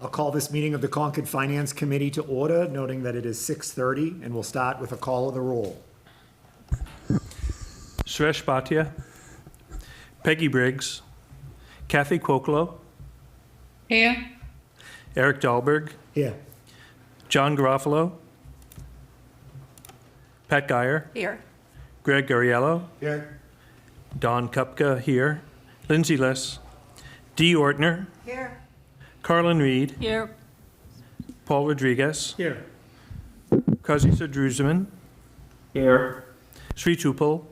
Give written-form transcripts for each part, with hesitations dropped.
I'll call this meeting of the Concord Finance Committee to order, noting that it is 6:30, and we'll start with a call of the roll. Suresh Bhatia, Peggy Briggs, Kathy Quokolo, Here. Eric Dahlberg, Here. John Garofalo, Pat Geyer, Here. Greg Ariello, Here. Don Kupka here, Lindsay Less, Dee Ortner, Here. Carlin Reed, Here. Paul Rodriguez, Here. Kazisa Druzman, Here. Sri Tupul,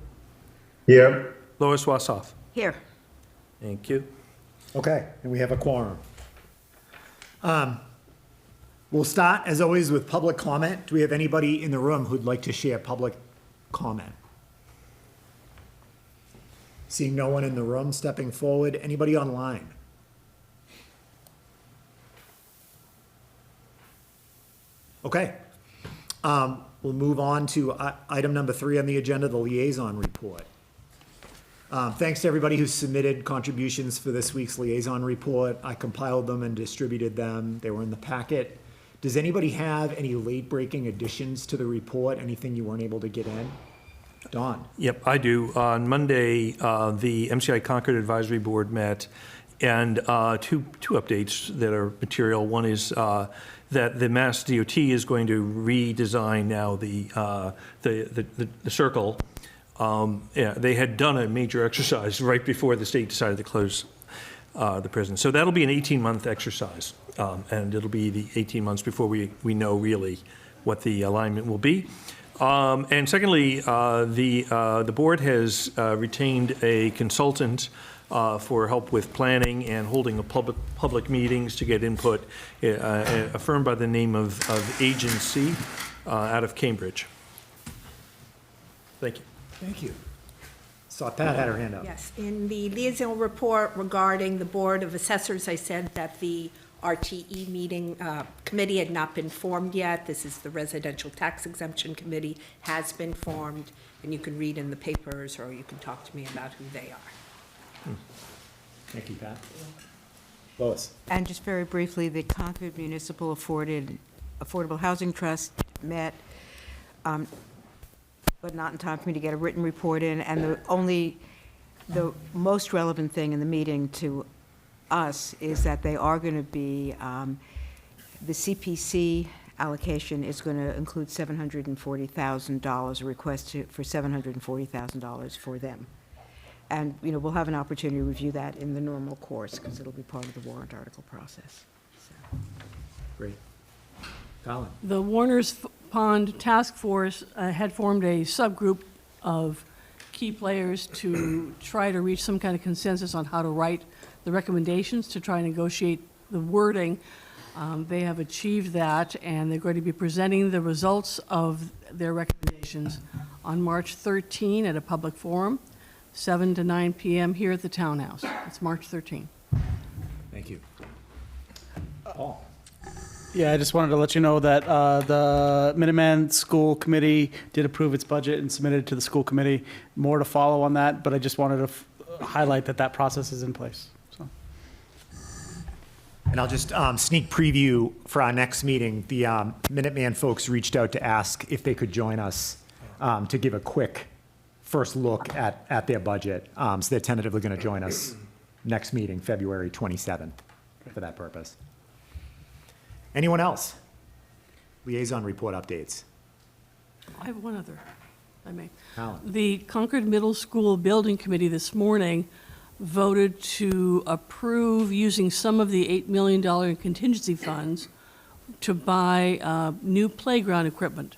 Here. Lois Wassoff. Here. Thank you. Okay, and we have a quorum. We'll start, as always, with public comment. Do we have anybody in the room who'd like to share public comment? Seeing no one in the room stepping forward, anybody online? Okay. We'll move on to item number 3 on the agenda, the liaison report. Thanks to everybody who submitted contributions for this week's liaison report. I compiled them and distributed them. They were in the packet. Does anybody have any late-breaking additions to the report? Anything you weren't able to get in? Don? Yep, I do. On Monday, the MCI Concord Advisory Board met, and two updates that are material. One is that the Mass DOT is going to redesign now the circle. Yeah, they had done a major exercise right before the state decided to close the prison. So that'll be an 18-month exercise, and it'll be the 18 months before we know really what the alignment will be. And secondly, the board has retained a consultant for help with planning and holding a public meetings to get input, a firm by the name of Agency out of Cambridge. Thank you. Thank you. Saw Pat had her hand up. Yes, in the liaison report regarding the Board of Assessors, I said that the RTE meeting committee had not been formed yet. This is the Residential Tax Exemption Committee, has been formed, and you can read in the papers or you can talk to me about who they are. Thank you, Pat. Lois? And just very briefly, the Concord Municipal Affordable Housing Trust met, but not in time for me to get a written report in. And the most relevant thing in the meeting to us is that they are going to be, the CPC allocation is going to include $740,000, a request for $740,000 for them. And, we'll have an opportunity to review that in the normal course because it'll be part of the warrant article process. So. Great. Colin? The Warner's Pond Task Force had formed a subgroup of key players to try to reach some kind of consensus on how to write the recommendations to try and negotiate the wording. They have achieved that, and they're going to be presenting the results of their recommendations on March 13 at a public forum, 7 to 9 p.m. here at the Townhouse. It's March 13. Thank you. Paul? Yeah, I just wanted to let you know that the Minuteman School Committee did approve its budget and submitted it to the school committee. More to follow on that, but I just wanted to highlight that process is in place. So. And I'll just sneak preview for our next meeting. The Minuteman folks reached out to ask if they could join us to give a quick first look at their budget. So they're tentatively going to join us next meeting, February 27th, for that purpose. Anyone else? Liaison report updates. I have one other, if I may. Alan? The Concord Middle School Building Committee this morning voted to approve using some of the $8 million in contingency funds to buy new playground equipment.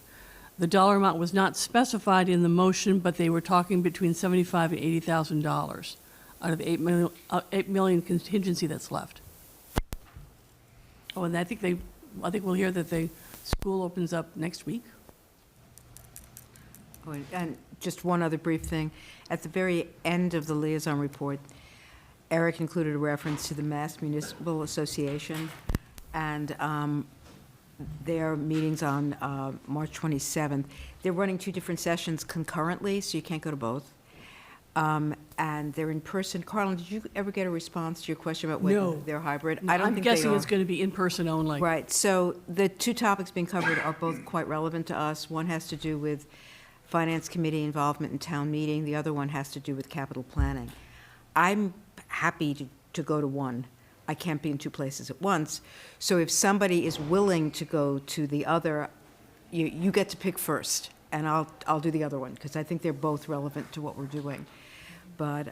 The dollar amount was not specified in the motion, but they were talking between $75,000 and $80,000 out of the $8 million contingency that's left. Oh, and I think we'll hear that the school opens up next week. Oh, and just one other brief thing. At the very end of the liaison report, Eric included a reference to the Mass Municipal Association and their meetings on March 27th. They're running 2 different sessions concurrently, so you can't go to both. And and they're in person. Carlin, did you ever get a response to your question about whether No. they're hybrid? I don't I'm think they guessing are. it's going to be in person only. Right, so the two topics being covered are both quite relevant to us. One has to do with Finance Committee involvement in town meeting, the other one has to do with capital planning. I'm happy to go to one. I can't be in two places at once. So if somebody is willing to go to the other, you get to pick first, and I'll do the other one, because I think they're both relevant to what we're doing. But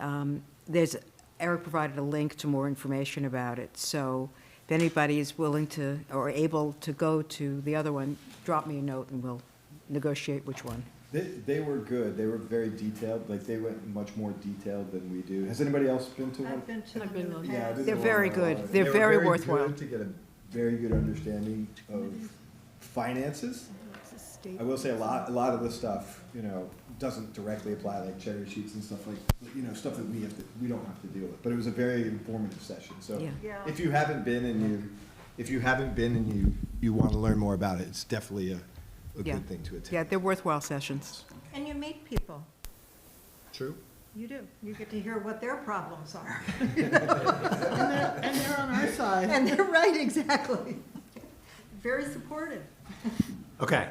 Eric provided a link to more information about it, so if anybody is willing to, or able to go to the other one, drop me a note and we'll negotiate which one. They were good. They were very detailed. Like, they went much more detailed than we do. Has anybody else been to one? I've been to I've been on. Yeah, I've been They're to very one. good. They They're were very good worthwhile. To get a very good understanding of finances. I will say a lot of the stuff, doesn't directly apply, like cheddar sheets and stuff like, stuff that we don't have to deal with. But it was a very informative session. So Yeah. if you haven't been and you want to learn more about it, it's definitely a Yeah. good thing to attend. Yeah, they're worthwhile sessions. And you meet people. True. You do. You get to hear what their problems are. And they're on our side. And they're right, exactly. Very supportive. Okay.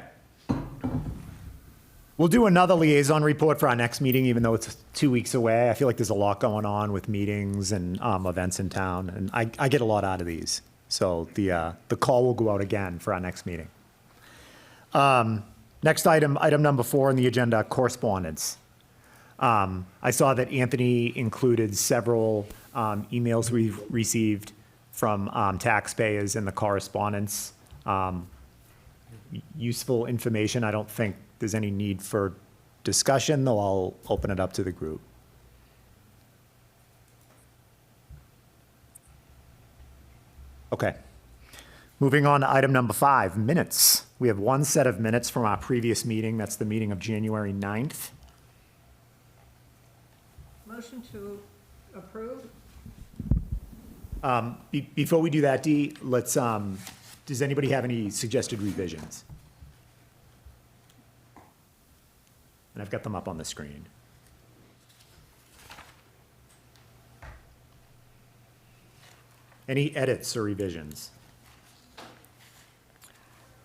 We'll do another liaison report for our next meeting, even though it's 2 weeks away. I feel like there's a lot going on with meetings and events in town, and I get a lot out of these. So the call will go out again for our next meeting. Next item number 4 on the agenda, correspondence. I saw that Anthony included several emails we've received from taxpayers in the correspondence. Useful information. I don't think there's any need for discussion, though I'll open it up to the group. Okay. Moving on to item number 5, minutes. We have one set of minutes from our previous meeting. That's the meeting of January 9th. Motion to approve? Before we do that, Dee, let's, does anybody have any suggested revisions? And I've got them up on the screen. Any edits or revisions?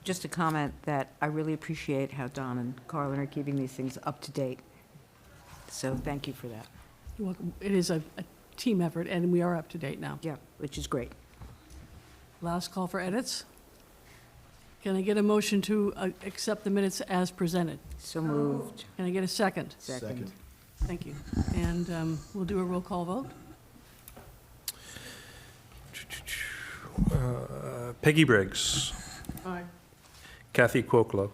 Just a comment that I really appreciate how Don and Carlin are keeping these things up to date. So thank you for that. You're welcome. It is a team effort, and we are up to date now. Yeah, which is great. Last call for edits. Can I get a motion to accept the minutes as presented? So moved. Can I get a second? Second. Thank you. And we'll do a roll call vote. Peggy Briggs, Aye. Kathy Cuocolo.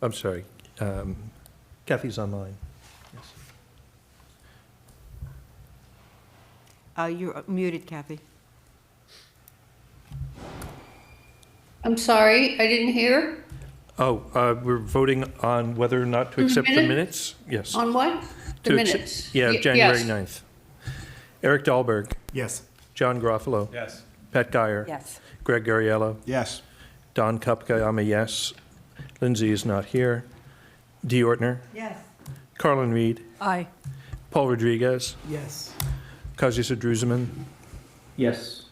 I'm sorry, Kathy's online. Yes. You're muted, Kathy. I'm sorry, I didn't hear. Oh, we're voting on whether or not to accept the minute? minutes? Yes. On what? The To accept- minutes? Yeah, Y- January yes. 9th. Eric Dahlberg, Yes. John Garofalo. Yes. Pat Guyer. Yes. Greg Gariello. Yes. Don Kupka, I'm a yes. Lindsay is not here. Dee Ortner. Yes. Carlin Reed. Aye. Paul Rodriguez. Yes. Kazi Sadruzaman. Yes.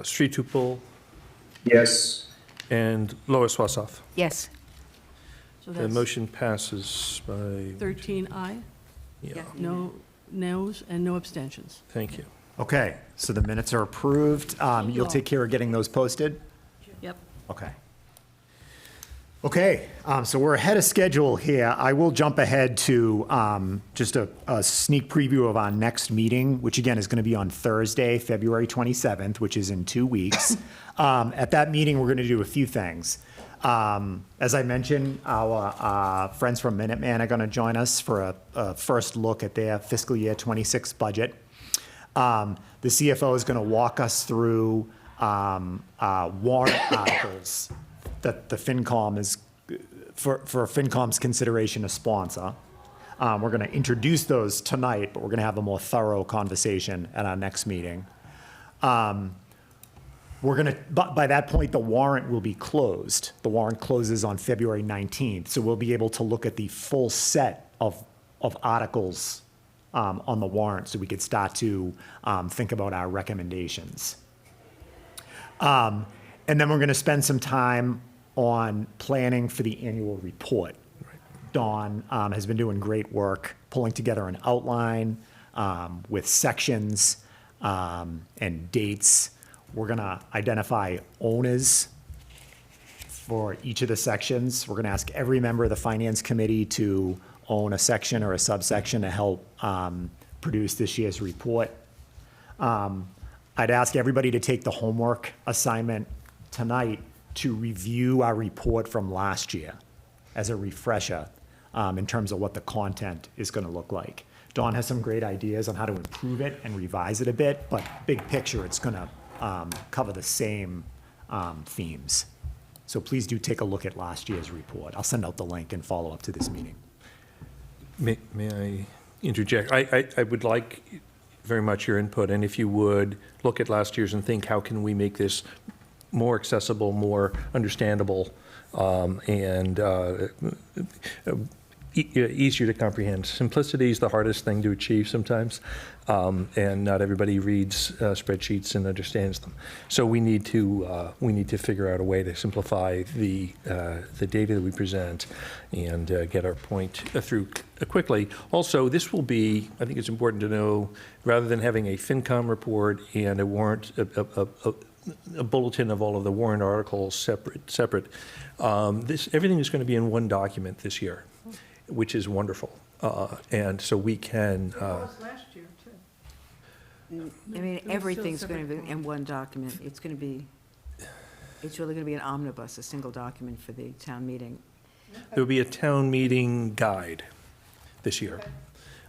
Sri Tupul. Yes. And Lois Wassoff. Yes. So The that's motion passes by, 13 aye, yeah, no noes, and no abstentions. thank you. Okay, so the minutes are approved. You'll take care of getting those posted? Yep. Okay. Okay, so we're ahead of schedule here. I will jump ahead to just a sneak preview of our next meeting, which again is going to be on Thursday, February 27th, which is in 2 weeks. At that meeting, we're going to do a few things. As I mentioned, our friends from Minuteman are going to join us for a first look at their fiscal year 26 budget. The CFO is going to walk us through warrant articles that the FinCom is, for FinCom's consideration, a sponsor. We're going to introduce those tonight, but we're going to have a more thorough conversation at our next meeting. We're going to, by that point, the warrant will be closed. The warrant closes on February 19th, so we'll be able to look at the full set of of articles on the warrant so we could start to think about our recommendations. And then we're going to spend some time on planning for the annual report. Dawn has been doing great work pulling together an outline with sections and dates. We're going to identify owners for each of the sections. We're going to ask every member of the Finance Committee to own a section or a subsection to help produce this year's report. I'd ask everybody to take the homework assignment tonight to review our report from last year as a refresher in terms of what the content is going to look like. Dawn has some great ideas on how to improve it and revise it a bit, but big picture, it's going to cover the same themes. So please do take a look at last year's report. I'll send out the link and follow up to this meeting. May I interject? I would like very much your input, and if you would, look at last year's and think, how can we make this more accessible, more understandable, and easier to comprehend. Simplicity is the hardest thing to achieve sometimes, and not everybody reads spreadsheets and understands them. So we need to figure out a way to simplify the data that we present and get our point through quickly. Also, this will be, I think it's important to know, rather than having a FinCom report and a warrant, a bulletin of all of the warrant articles separate. Everything is going to be in one document this year, which is wonderful. And so we can. Last year, too. I mean, everything's going to be in one document. It's going to be, it's really going to be an omnibus, a single document for the town meeting. There'll be a town meeting guide this year.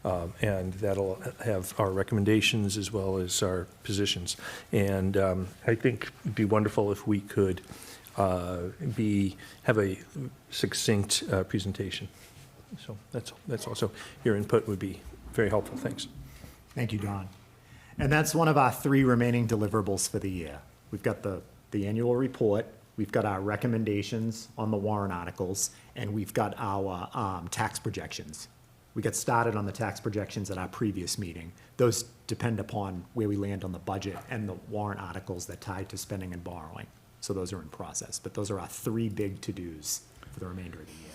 And that'll have our recommendations as well as our positions. And I think it'd be wonderful if we could have a succinct presentation. So that's also, your input would be very helpful. Thanks. Thank you, Don. And that's one of our 3 remaining deliverables for the year. We've got the annual report, we've got our recommendations on the warrant articles, and we've got our tax projections. We got started on the tax projections at our previous meeting. Those depend upon where we land on the budget and the warrant articles that tie to spending and borrowing. So those are in process, but those are our 3 big to-dos for the remainder of the year.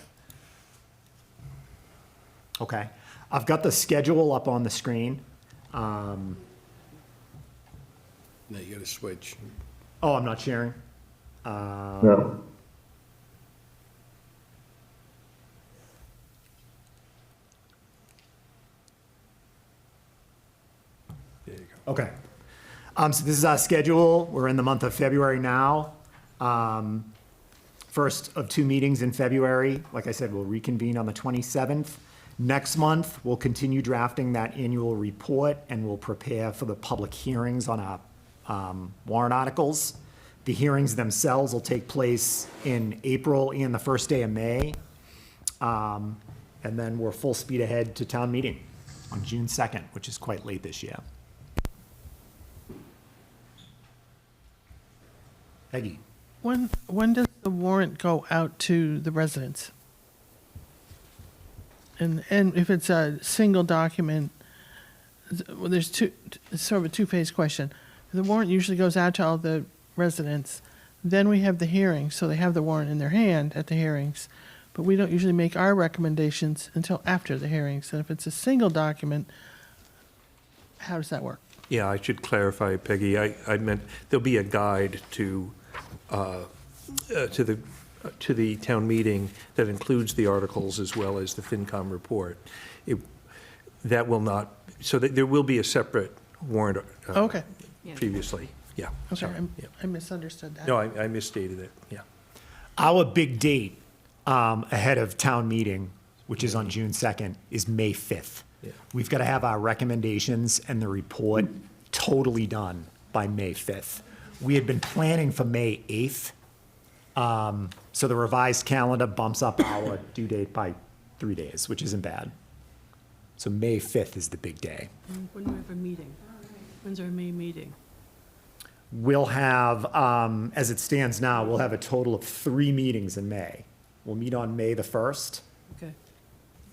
Okay, I've got the schedule up on the screen. Now you gotta switch. Oh, I'm not sharing? No. There you go. Okay. So this is our schedule. We're in the month of February now. First of 2 meetings in February. Like I said, we'll reconvene on the 27th. Next month, we'll continue drafting that annual report and we'll prepare for the public hearings on our warrant articles. The hearings themselves will take place in April and the first day of May. And then we're full speed ahead to town meeting on June 2nd, which is quite late this year. Peggy? When does the warrant go out to the residents? And if it's a single document, well, there's it's sort of a two-phase question. The warrant usually goes out to all the residents. Then we have the hearings, so they have the warrant in their hand at the hearings. But we don't usually make our recommendations until after the hearings. And if it's a single document, how does that work? Yeah, I should clarify, Peggy. I meant there'll be a guide to the town meeting that includes the articles as well as the FinCom report. That will not, so that there will be a separate warrant. Okay. Previously, yeah. Okay, Sorry, yeah. I misunderstood that. No, I misstated it, yeah. Our big date ahead of town meeting, which is on June 2nd, is May 5th. Yeah. We've got to have our recommendations and the report totally done by May 5th. We had been planning for May 8th, so the revised calendar bumps up our due date by 3 days, which isn't bad. So May 5th is the big day. When do we have a meeting? When's our May meeting? We'll have, as it stands now, we'll have a total of 3 meetings in May. We'll meet on May the 1st, Okay.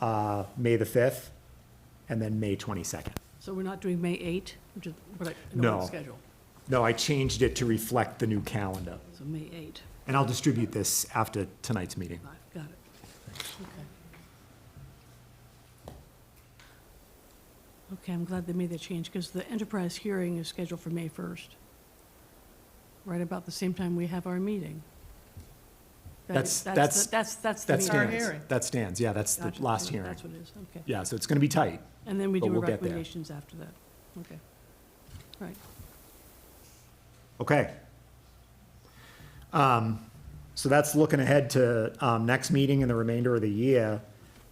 May the 5th, and then May 22nd. So we're not doing May 8, which is what I know on the No. schedule. No, I changed it to reflect the new calendar. So May 8. And I'll distribute this after tonight's meeting. Got it. Okay. Okay, I'm glad they made that change, because the enterprise hearing is scheduled for May 1st, right about the same time we have our meeting. That's the That meeting. stands. hearing. That stands, yeah, that's the Gotcha. last hearing. That's what it is, okay. Yeah, so it's gonna be tight. And then we But do we'll get there. recommendations after that. Okay. Right. Okay. So that's looking ahead to next meeting and the remainder of the year.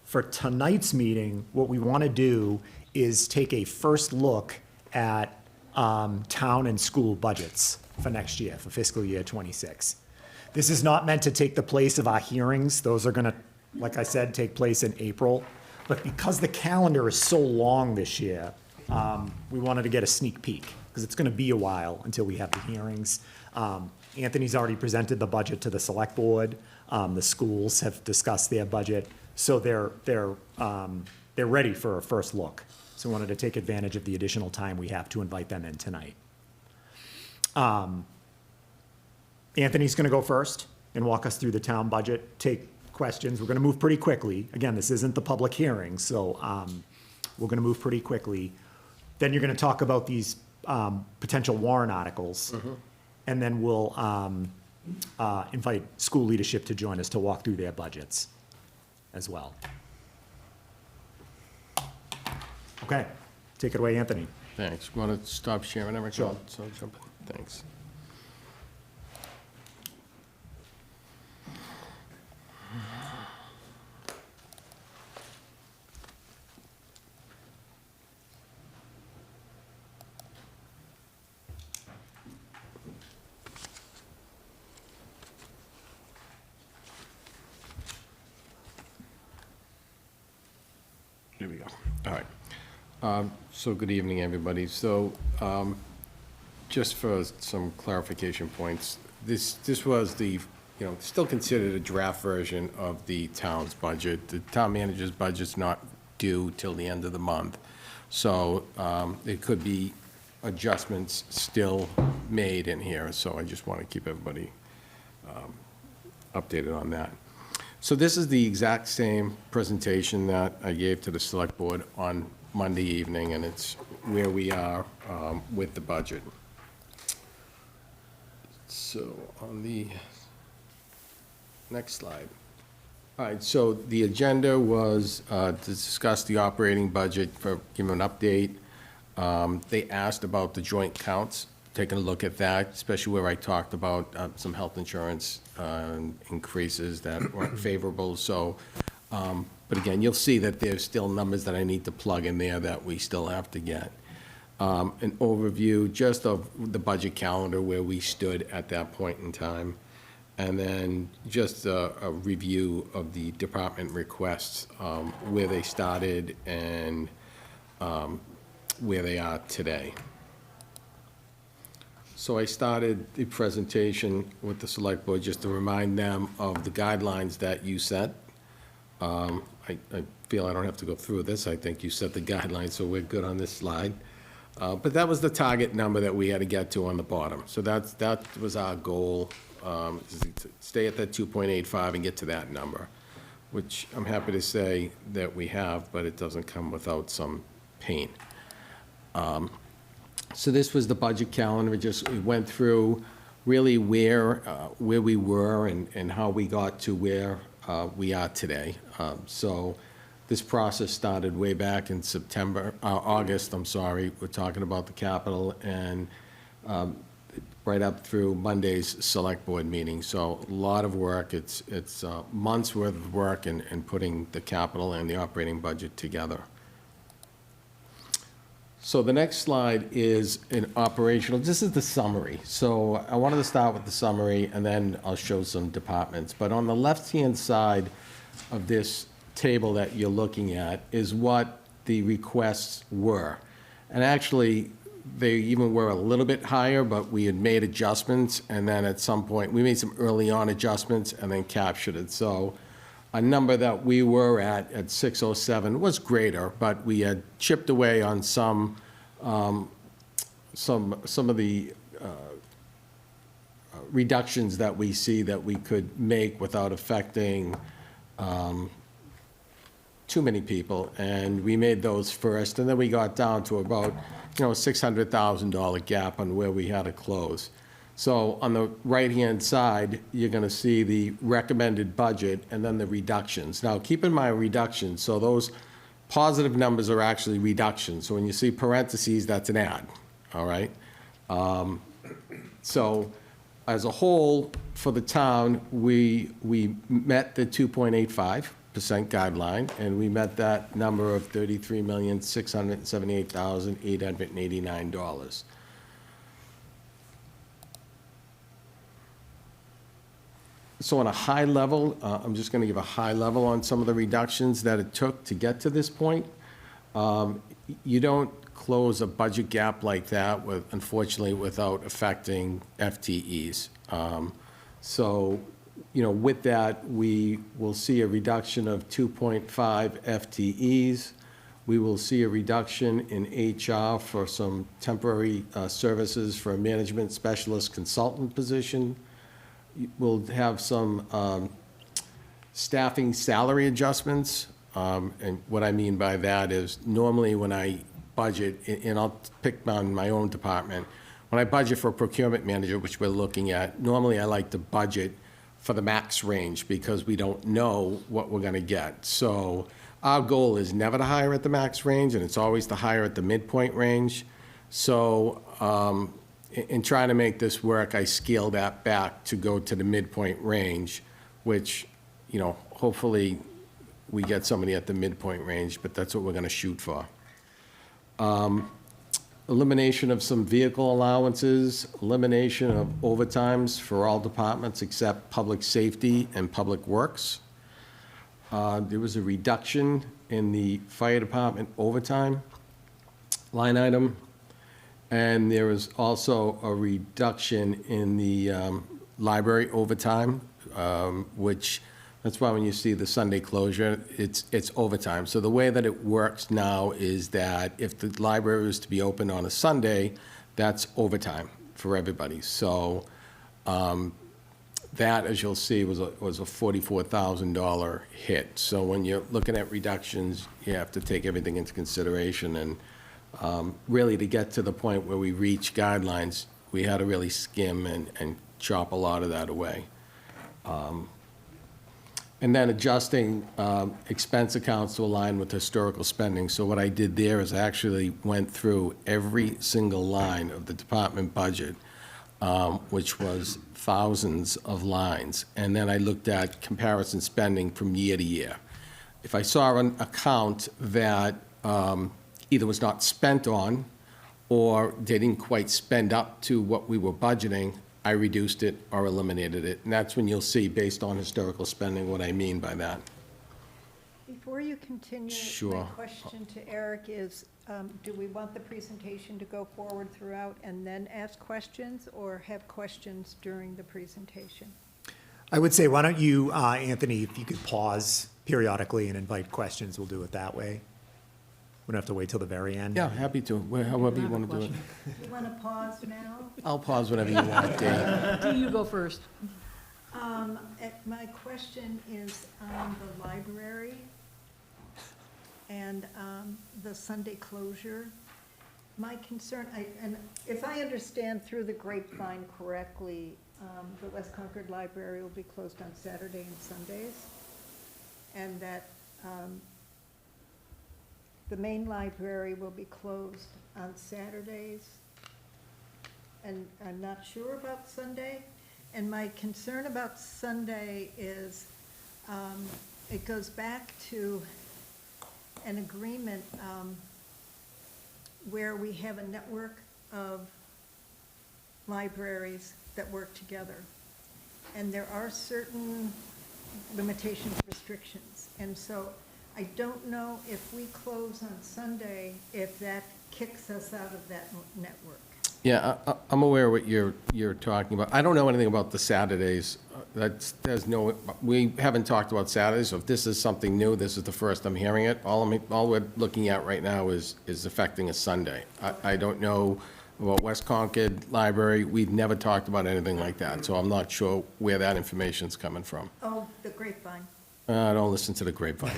For tonight's meeting, what we want to do is take a first look at town and school budgets for next year, for fiscal year '26. This is not meant to take the place of our hearings. Those are going to, like I said, take place in April. But because the calendar is so long this year, we wanted to get a sneak peek, because it's going to be a while until we have the hearings. Anthony's already presented the budget to the select board. The schools have discussed their budget, so they're ready for a first look. So we wanted to take advantage of the additional time we have to invite them in tonight. Anthony's going to go first and walk us through the town budget, take questions. We're going to move pretty quickly. Again, this isn't the public hearing, so we're going to move pretty quickly. Then you're going to talk about these potential warrant articles. And then we'll invite school leadership to join us to walk through their budgets as well. Okay, take it away, Anthony. Thanks. Want to stop sharing everything? Sure. So jump in. Thanks. Here we go. All right. So good evening, everybody. So just for some clarification points, this was the, still considered a draft version of the town's budget. The town manager's budget's not due till the end of the month. So it could be adjustments still made in here. So I just want to keep everybody updated on that. So this is the exact same presentation that I gave to the select board on Monday evening, and it's where we are with the budget. So on the next slide. All right, so the agenda was to discuss the operating budget, give them an update. They asked about the joint counts, taking a look at that, especially where I talked about some health insurance increases that weren't favorable. So, but again, you'll see that there's still numbers that I need to plug in there that we still have to get. An overview just of the budget calendar, where we stood at that point in time. And then just a review of the department requests, where they started and where they are today. So I started the presentation with the select board just to remind them of the guidelines that you set. I feel I don't have to go through this. I think you set the guidelines, so we're good on this slide. But that was the target number that we had to get to on the bottom. So that was our goal, is to stay at that 2.85 and get to that number, which I'm happy to say that we have, but it doesn't come without some pain. So this was the budget calendar. We went through really where we were and how we got to where we are today. So this process started way back in August, I'm sorry. We're talking about the capital, and right up through Monday's select board meeting. So a lot of work. It's months worth of work in putting the capital and the operating budget together. So the next slide is an operational, this is the summary. So I wanted to start with the summary, and then I'll show some departments. But on the left-hand side of this table that you're looking at is what the requests were. And actually, they even were a little bit higher, but we had made adjustments, and then at some point, we made some early on adjustments and then captured it. So a number that we were at 607 was greater, but we had chipped away on some of the reductions that we see that we could make without affecting too many people, and we made those first, and then we got down to about, a $600,000 gap on where we had to close. So on the right-hand side, you're gonna see the recommended budget and then the reductions. Now, keep in mind reductions, so those positive numbers are actually reductions. So when you see parentheses, that's an add, all right? So as a whole, for the town, we met the 2.85% guideline, and we met that number of $33,678,889. So on a high level, I'm just going to give a high level on some of the reductions that it took to get to this point. You don't close a budget gap like that, unfortunately, without affecting FTEs. So, with that, we will see a reduction of 2.5 FTEs. We will see a reduction in HR for some temporary services for a management specialist consultant position. We'll have some staffing salary adjustments. And what I mean by that is normally when I budget, and I'll pick on my own department, when I budget for a procurement manager, which we're looking at, normally I like to budget for the max range because we don't know what we're going to get. So our goal is never to hire at the max range, and it's always to hire at the midpoint range. So in trying to make this work, I scale that back to go to the midpoint range, which, hopefully we get somebody at the midpoint range, but that's what we're going to shoot for. Elimination of some vehicle allowances, elimination of overtimes for all departments except public safety and public works. There was a reduction in the fire department overtime line item. And there was also a reduction in the library overtime, which, that's why when you see the Sunday closure, it's overtime. So the way that it works now is that if the library is to be open on a Sunday, that's overtime for everybody. So that, as you'll see, was a $44,000 hit. So when you're looking at reductions, you have to take everything into consideration. And really, to get to the point where we reach guidelines, we had to really skim and chop a lot of that away. And then adjusting expense accounts to align with historical spending. So what I did there is I actually went through every single line of the department budget, which was thousands of lines. And then I looked at comparison spending from year to year. If I saw an account that either was not spent on or they didn't quite spend up to what we were budgeting, I reduced it or eliminated it. And that's when you'll see, based on historical spending, what I mean by that. Before you continue, Sure. my question to Eric is, do we want the presentation to go forward throughout and then ask questions, or have questions during the presentation? I would say, why don't you, Anthony, if you could pause periodically and invite questions, we'll do it that way. We don't have to wait till the very end. Yeah, happy to, however you want to do it. You want to pause now? I'll pause whenever you want, Dave. Do you go first? My question is on the library and the Sunday closure. My concern, and if I understand through the grapevine correctly, the West Concord Library will be closed on Saturday and Sundays, and that the main library will be closed on Saturdays, and I'm not sure about Sunday. And my concern about Sunday is it goes back to an agreement where we have a network of libraries that work together. And there are certain limitations, restrictions. And so I don't know if we close on Sunday, if that kicks us out of that network. Yeah, I'm aware of what you're talking about. I don't know anything about the Saturdays. We haven't talked about Saturdays, so if this is something new, this is the first I'm hearing it. All we're looking at right now is affecting a Sunday. I don't know about West Concord Library. We've never talked about anything like that, so I'm not sure where that information's coming from. Oh, the grapevine. Don't listen to the grapevine.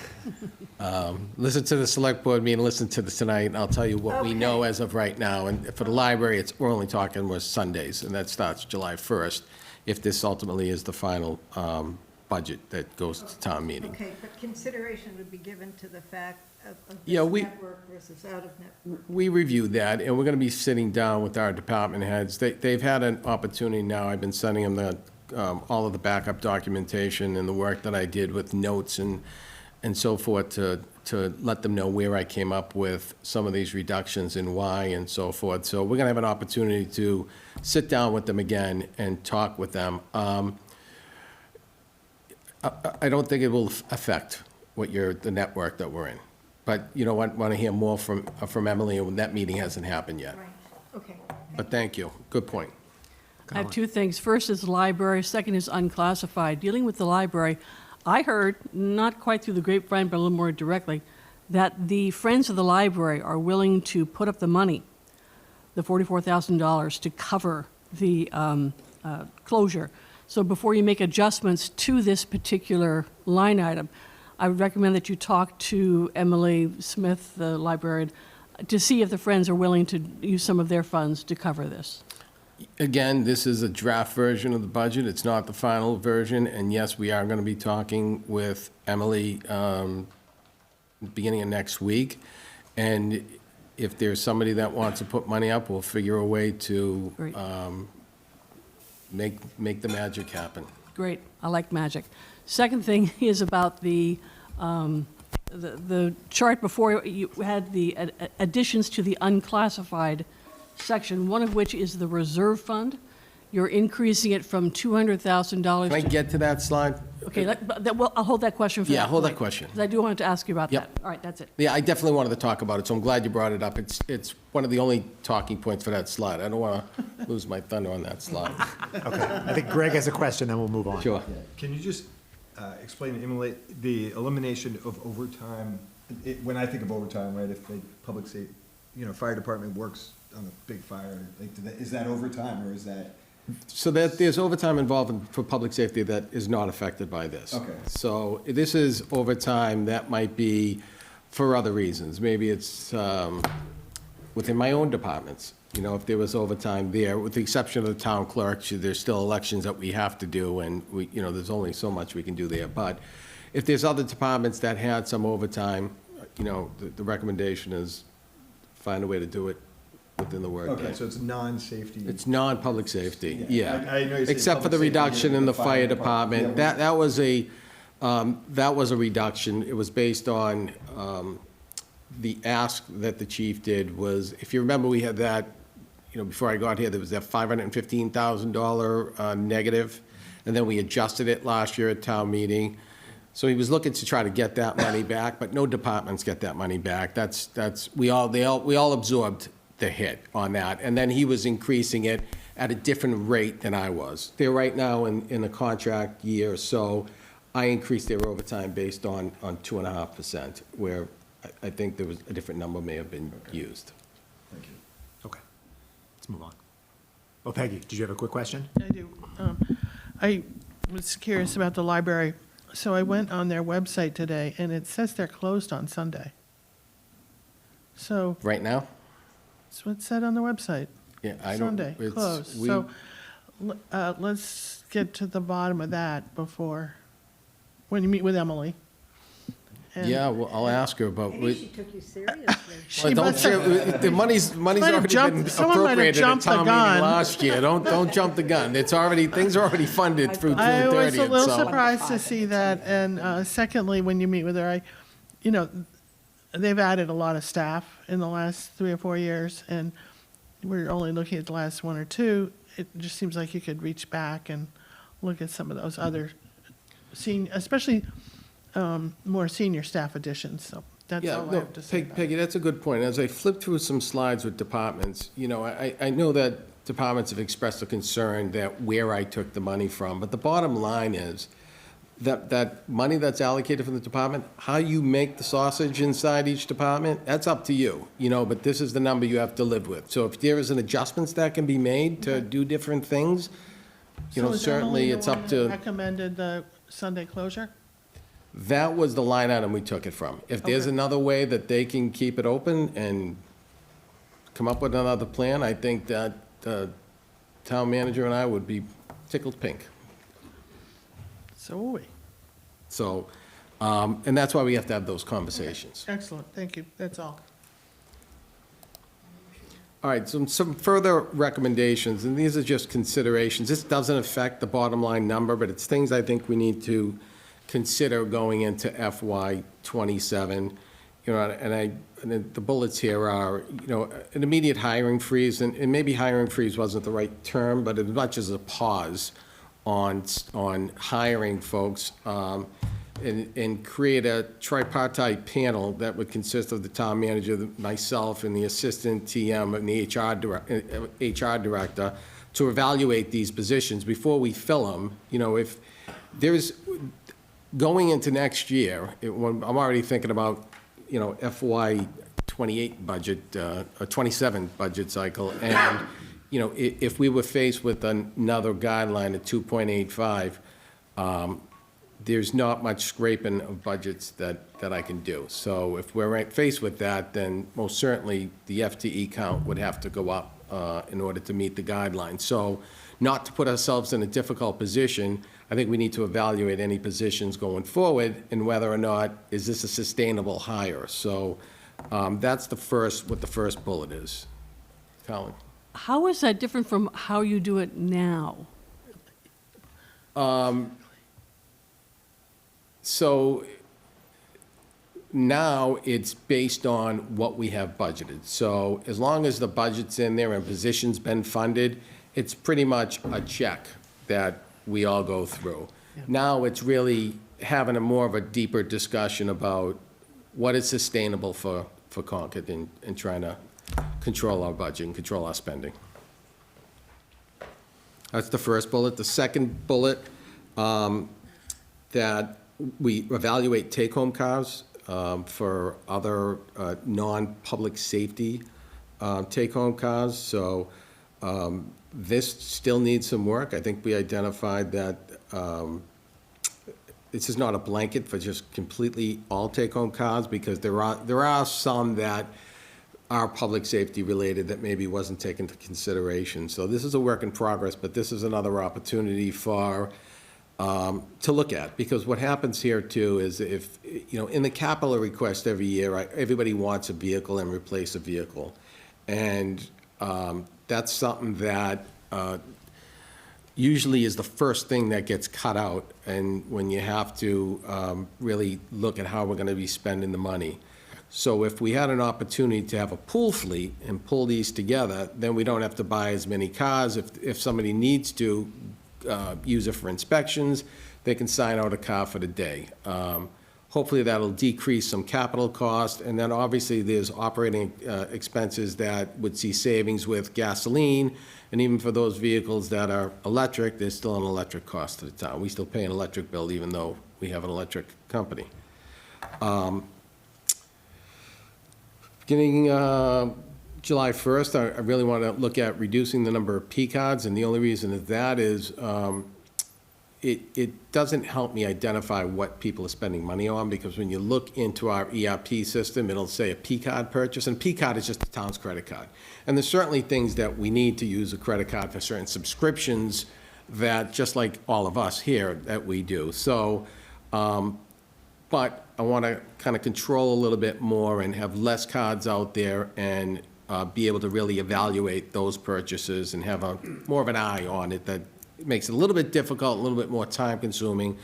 Listen to the select board meeting, listen to this tonight, and I'll tell you what we know as of right now. And for the library, we're only talking was Sundays, and that starts July 1st, if this ultimately is the final budget that goes to town meeting. Okay, but consideration would be given to the fact of Yeah, this network versus out of network. We reviewed that, and we're going to be sitting down with our department heads. They've had an opportunity now. I've been sending them all of the backup documentation and the work that I did with notes and so forth to let them know where I came up with some of these reductions and why and so forth. So we're going to have an opportunity to sit down with them again and talk with them. I don't think it will affect the network that we're in. But, you know, I want to hear more from Emily, and that meeting hasn't happened yet. Right, okay. But thank you. Good point. I have two things. First is library, second is unclassified. Dealing with the library, I heard, not quite through the grapevine, but a little more directly, that the Friends of the Library are willing to put up the money, the $44,000, to cover the closure. So before you make adjustments to this particular line item, I would recommend that you talk to Emily Smith, the librarian, to see if the Friends are willing to use some of their funds to cover this. Again, this is a draft version of the budget. It's not the final version. And yes, we are going to be talking with Emily beginning of next week. And if there's somebody that wants to put money up, we'll figure a way to Great. make the magic happen. Great, I like magic. Second thing is about the chart before. You had the additions to the unclassified section, one of which is the reserve fund. You're increasing it from $200,000. Can I get to that slide? Okay, I'll hold that question for Yeah, that hold that point, question. 'cause I do want to ask you about Yep. that. All right, that's it. Yeah, I definitely wanted to talk about it, so I'm glad you brought it up. It's one of the only talking points for that slide. I don't want to lose my thunder on that slide. Okay, I think Greg has a question, then we'll move on. Sure. Can you just explain, Emily, the elimination of overtime? When I think of overtime, right, if the public safety, fire department works on a big fire, is that overtime, or is that? So that there's overtime involved for public safety that is not affected by this. Okay. So this is overtime that might be for other reasons. Maybe it's within my own departments. If there was overtime there, with the exception of the town clerk, there's still elections that we have to do, and there's only so much we can do there. But if there's other departments that had some overtime, the recommendation is find a way to do it within the workday. Okay, so it's non-safety. It's non-public safety, Yeah. yeah. I know you say Except for the public safety, reduction in the fire department. Yeah. That was a reduction. It was based on the ask that the chief did was, if you remember, we had that, before I got here, there was that $515,000 negative, and then we adjusted it last year at town meeting. So he was looking to try to get that money back, but no departments get that money back. We all absorbed the hit on that, and then he was increasing it at a different rate than I was. They're right now in a contract year, so I increased their overtime based on 2.5%, where I think there was a different number may have been used. Thank you. Okay, let's move on. Oh, Peggy, did you have a quick question? I do. I was curious about the library. So I went on their website today, and it says they're closed on Sunday. So Right now? that's what it said on the website. Yeah, I don't. Sunday, it's- closed. we- So let's get to the bottom of that before, when you meet with Emily. And- Yeah, well, I'll ask her, but Maybe she took you seriously. She don't must have- say, the money's Might have already jumped- been someone might have appropriated at jumped the town meeting gun. last year. Don't jump the gun. Things are already funded through June I was 30th, a little so. surprised to see that, and secondly, when you meet with her, they've added a lot of staff in the last 3 or 4 years, and we're only looking at the last 1 or 2. It just seems like you could reach back and look at some of those other especially more senior staff additions, so That's Yeah, all I no, have to say about it. Peggy, that's a good point. As I flip through some slides with departments, I know that departments have expressed a concern that where I took the money from, but the bottom line is that money that's allocated from the department, how you make the sausage inside each department, that's up to you, but this is the number you have to live with. So if there is an adjustments that can be made to do different things, So is that certainly only the it's one up that to. recommended the Sunday closure? That was the line item we took it from. If there's Okay. another way that they can keep it open and come up with another plan, I think that the town manager and I would be tickled pink. So are we. So, and that's why we have to have those conversations. Excellent, thank you, that's all. All right, some further recommendations, and these are just considerations. This doesn't affect the bottom line number, but it's things I think we need to consider going into FY '27. And the bullets here are, an immediate hiring freeze, and maybe hiring freeze wasn't the right term, but as much as a pause on hiring folks, and create a tripartite panel that would consist of the town manager, myself, and the assistant TM and the HR director to evaluate these positions before we fill them. If there's, going into next year, I'm already thinking about, FY '28 budget, a '27 budget cycle, and, if we were faced with another guideline at 2.85, there's not much scraping of budgets that I can do. So if we're faced with that, then most certainly the FTE count would have to go up in order to meet the guidelines. So not to put ourselves in a difficult position, I think we need to evaluate any positions going forward and whether or not is this a sustainable hire. So that's what the first bullet is. Colin? How is that different from how you do it now? So now it's based on what we have budgeted. So as long as the budget's in there and position's been funded, it's pretty much a check that we all go through. Now it's really having a more of a deeper discussion about what is sustainable for Concord and trying to control our budget and control our spending. That's the first bullet. The second bullet, that we evaluate take-home cars for other non-public safety take-home cars. So this still needs some work. I think we identified that this is not a blanket for just completely all take-home cars, because there are some that are public safety related that maybe wasn't taken into consideration. So this is a work in progress, but this is another opportunity for to look at, because what happens here too is if, in the capital request every year, everybody wants a vehicle and replace a vehicle. And that's something that usually is the first thing that gets cut out, and when you have to really look at how we're gonna be spending the money. So if we had an opportunity to have a pool fleet and pull these together, then we don't have to buy as many cars. If somebody needs to use it for inspections, they can sign out a car for the day. Hopefully that'll decrease some capital cost, and then obviously there's operating expenses that would see savings with gasoline, and even for those vehicles that are electric, there's still an electric cost to the town. We still pay an electric bill even though we have an electric company. Beginning July 1st, I really want to look at reducing the number of P cards, and the only reason that is it doesn't help me identify what people are spending money on, because when you look into our ERP system, it'll say a P card purchase, and P card is just the town's credit card. And there's certainly things that we need to use a credit card for, certain subscriptions that, just like all of us here, that we do. So, but I want to kind of control a little bit more and have less cards out there, and be able to really evaluate those purchases and have more of an eye on it. That makes it a little bit difficult, a little bit more time consuming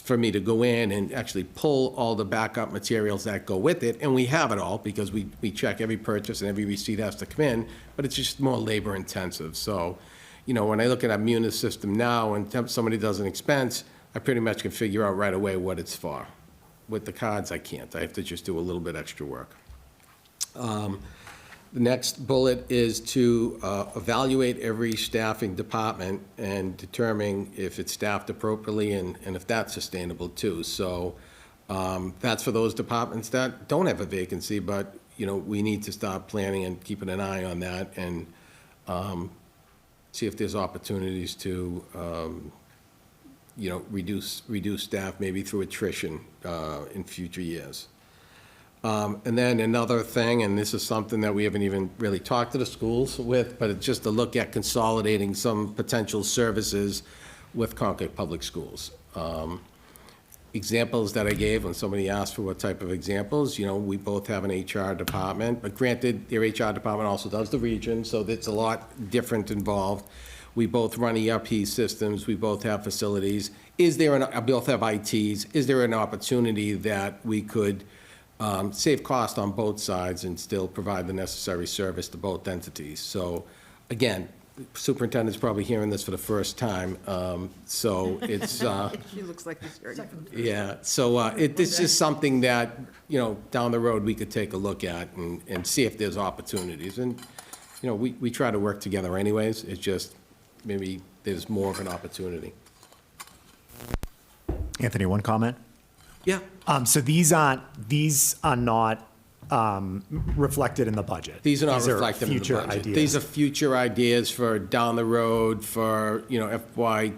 for me to go in and actually pull all the backup materials that go with it. And we have it all, because we check every purchase and every receipt has to come in, but it's just more labor intensive. So, when I look at our Munis system now and somebody does an expense, I pretty much can figure out right away what it's for, with the cards, I can't. I have to just do a little bit extra work. The next bullet is to evaluate every staffing department and determine if it's staffed appropriately and if that's sustainable too. So that's for those departments that don't have a vacancy, but, you know, we need to start planning and keeping an eye on that and see if there's opportunities to, you know, reduce staff maybe through attrition in future years. And then another thing, and this is something that we haven't even really talked to the schools with, but it's just to look at consolidating some potential services with Concord Public Schools. Examples that I gave when somebody asked for what type of examples, you know, we both have an HR department, but granted, their HR department also does the region, so it's a lot different involved. We both run ERP systems, we both have facilities. We both have ITs. Is there an opportunity that we could save cost on both sides and still provide the necessary service to both entities? So, again, superintendent's probably hearing this for the first time, so it's, She looks like this very yeah, so this is something that, you know, down the road, we could take a look at and see if there's opportunities. And, you know, we try to work together anyways, it's just maybe there's more of an opportunity. Anthony, one comment? Yeah. So these are not reflected in the budget. These are not reflected in the future budget. ideas. These are future ideas for down the road, for, you know, FY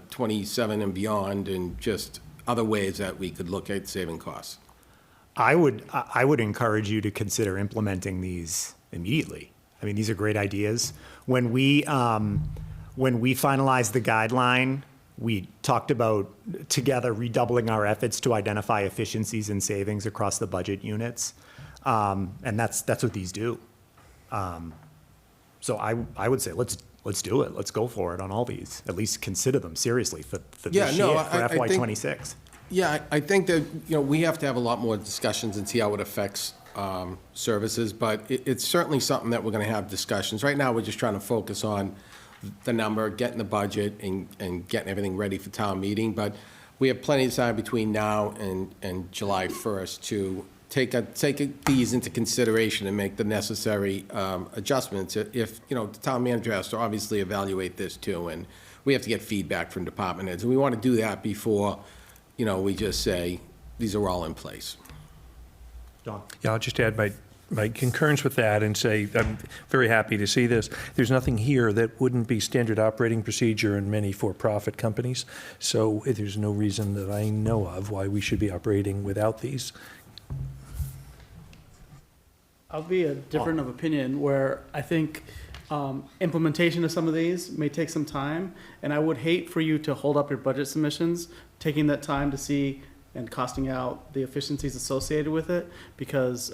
'27 and beyond, and just other ways that we could look at saving costs. I would encourage you to consider implementing these immediately. I mean, these are great ideas. When we finalized the guideline, we talked about together redoubling our efforts to identify efficiencies and savings across the budget units. And that's what these do. So I would say, let's do it. Let's go for it on all these. At least consider them seriously for this year, for FY '26. Yeah, I think that, you know, we have to have a lot more discussions and see how it affects services, but it's certainly something that we're going to have discussions. Right now, we're just trying to focus on the number, getting the budget, and getting everything ready for town meeting. But we have plenty of time between now and July 1st to take these into consideration and make the necessary adjustments. If, you know, the town manager has to obviously evaluate this too, and we have to get feedback from department heads. And we want to do that before, you know, we just say, these are all in place. John? Yeah, I'll just add my concurrence with that and say I'm very happy to see this. There's nothing here that wouldn't be standard operating procedure in many for-profit companies, so there's no reason that I know of why we should be operating without these. I'll be a different of opinion where I think implementation of some of these may take some time, and I would hate for you to hold up your budget submissions, taking that time to see and costing out the efficiencies associated with it, because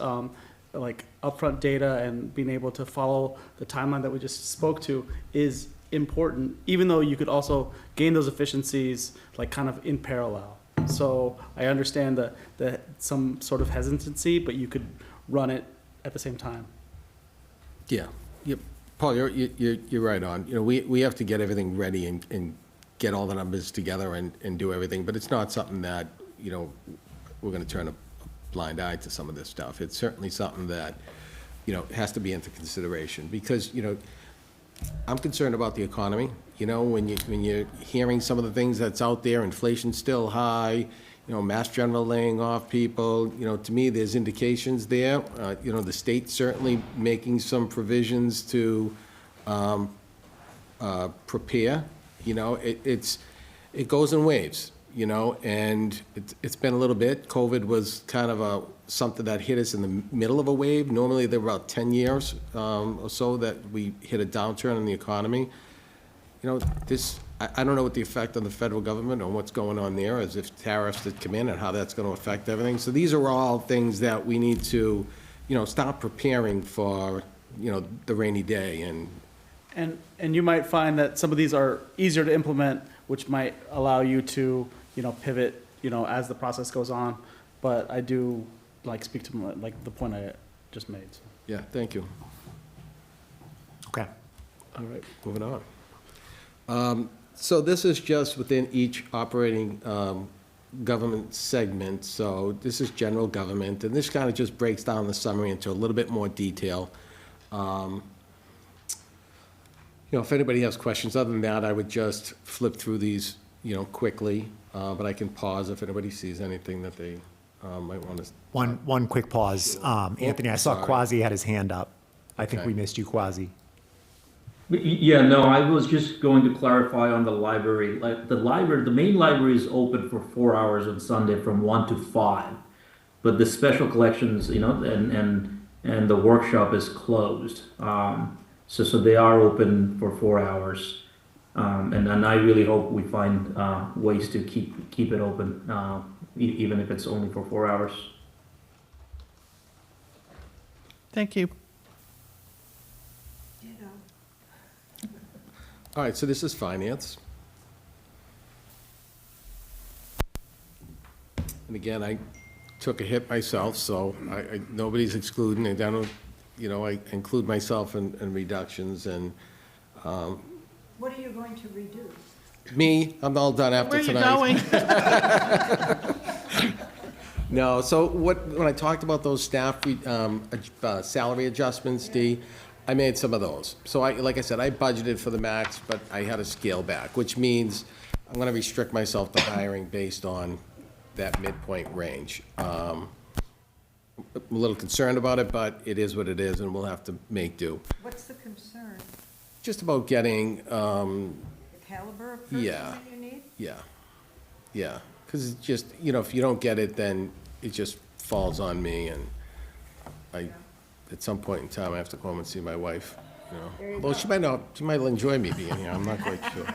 like upfront data and being able to follow the timeline that we just spoke to is important, even though you could also gain those efficiencies like kind of in parallel. So I understand that some sort of hesitancy, but you could run it at the same time. Yeah, yep. Paul, you're right on. You know, we have to get everything ready and get all the numbers together and do everything, but it's not something that, you know, we're gonna turn a blind eye to some of this stuff. It's certainly something that, you know, has to be into consideration, because, you know, I'm concerned about the economy. You know, when you're hearing some of the things that's out there, inflation's still high, you know, Mass General laying off people, you know, to me, there's indications there. You know, the state's certainly making some provisions to prepare. You know, it goes in waves, you know, and it's been a little bit. COVID was kind of something that hit us in the middle of a wave. Normally, there were about 10 years or so that we hit a downturn in the economy. You know, I don't know what the effect on the federal government or what's going on there, as if tariffs that come in and how that's going to affect everything. So these are all things that we need to, you know, start preparing for, you know, the rainy day. And you might find that some of these are easier to implement, which might allow you to, you know, pivot, you know, as the process goes on. But I do like speak to like the point I just made. So. Yeah, thank you. Okay. All right, moving on. So this is just within each operating government segment, so this is general government, and this kind of just breaks down the summary into a little bit more detail. If anybody has questions, other than that, I would just flip through these, quickly, but I can pause if anybody sees anything that they might want to. One quick pause. Anthony, I saw sorry. Quasi had his hand up. I think Okay. we missed you, Quasi. Yeah, no, I was just going to clarify on the library. Like the main library is open for 4 hours on Sunday from 1 to 5, but the special collections, and the workshop is closed. So they are open for 4 hours, and I really hope we find ways to keep it open, even if it's only for 4 hours. Thank you. All right, so this is finance. And again, I took a hit myself, so nobody's excluding, and I don't, I include myself in reductions, and What are you going to reduce? me, I'm all done after Where are you tonight. going? No, so when I talked about those staff salary adjustments, Dee, I made some of those. So like I said, I budgeted for the max, but I had to scale back, which means I'm gonna restrict myself to hiring based on that midpoint range. I'm a little concerned about it, but it is what it is, and we'll have to make do. What's the concern? Just about getting, The caliber of person Yeah. that you need? yeah, because it's just, if you don't get it, then it just falls on me, and at some point in time, I have to go home and see my wife, There you Well, go. she might enjoy me being here, I'm not quite sure.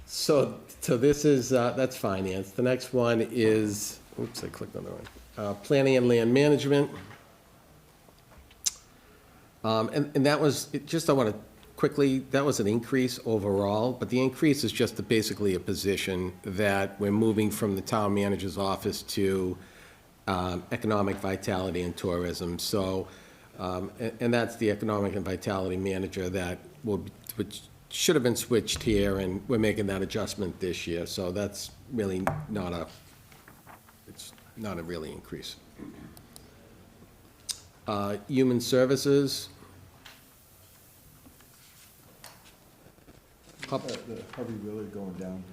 So this is, that's finance. The next one is, oops, I clicked on the wrong, planning and land management. And that was, I want to quickly, that was an increase overall, but the increase is just basically a position that we're moving from the town manager's office to economic vitality and tourism. So, and that's the economic and vitality manager that which should have been switched here, and we're making that adjustment this year. So that's really it's not a really increase. Human services. The Harvey Wheeler going down.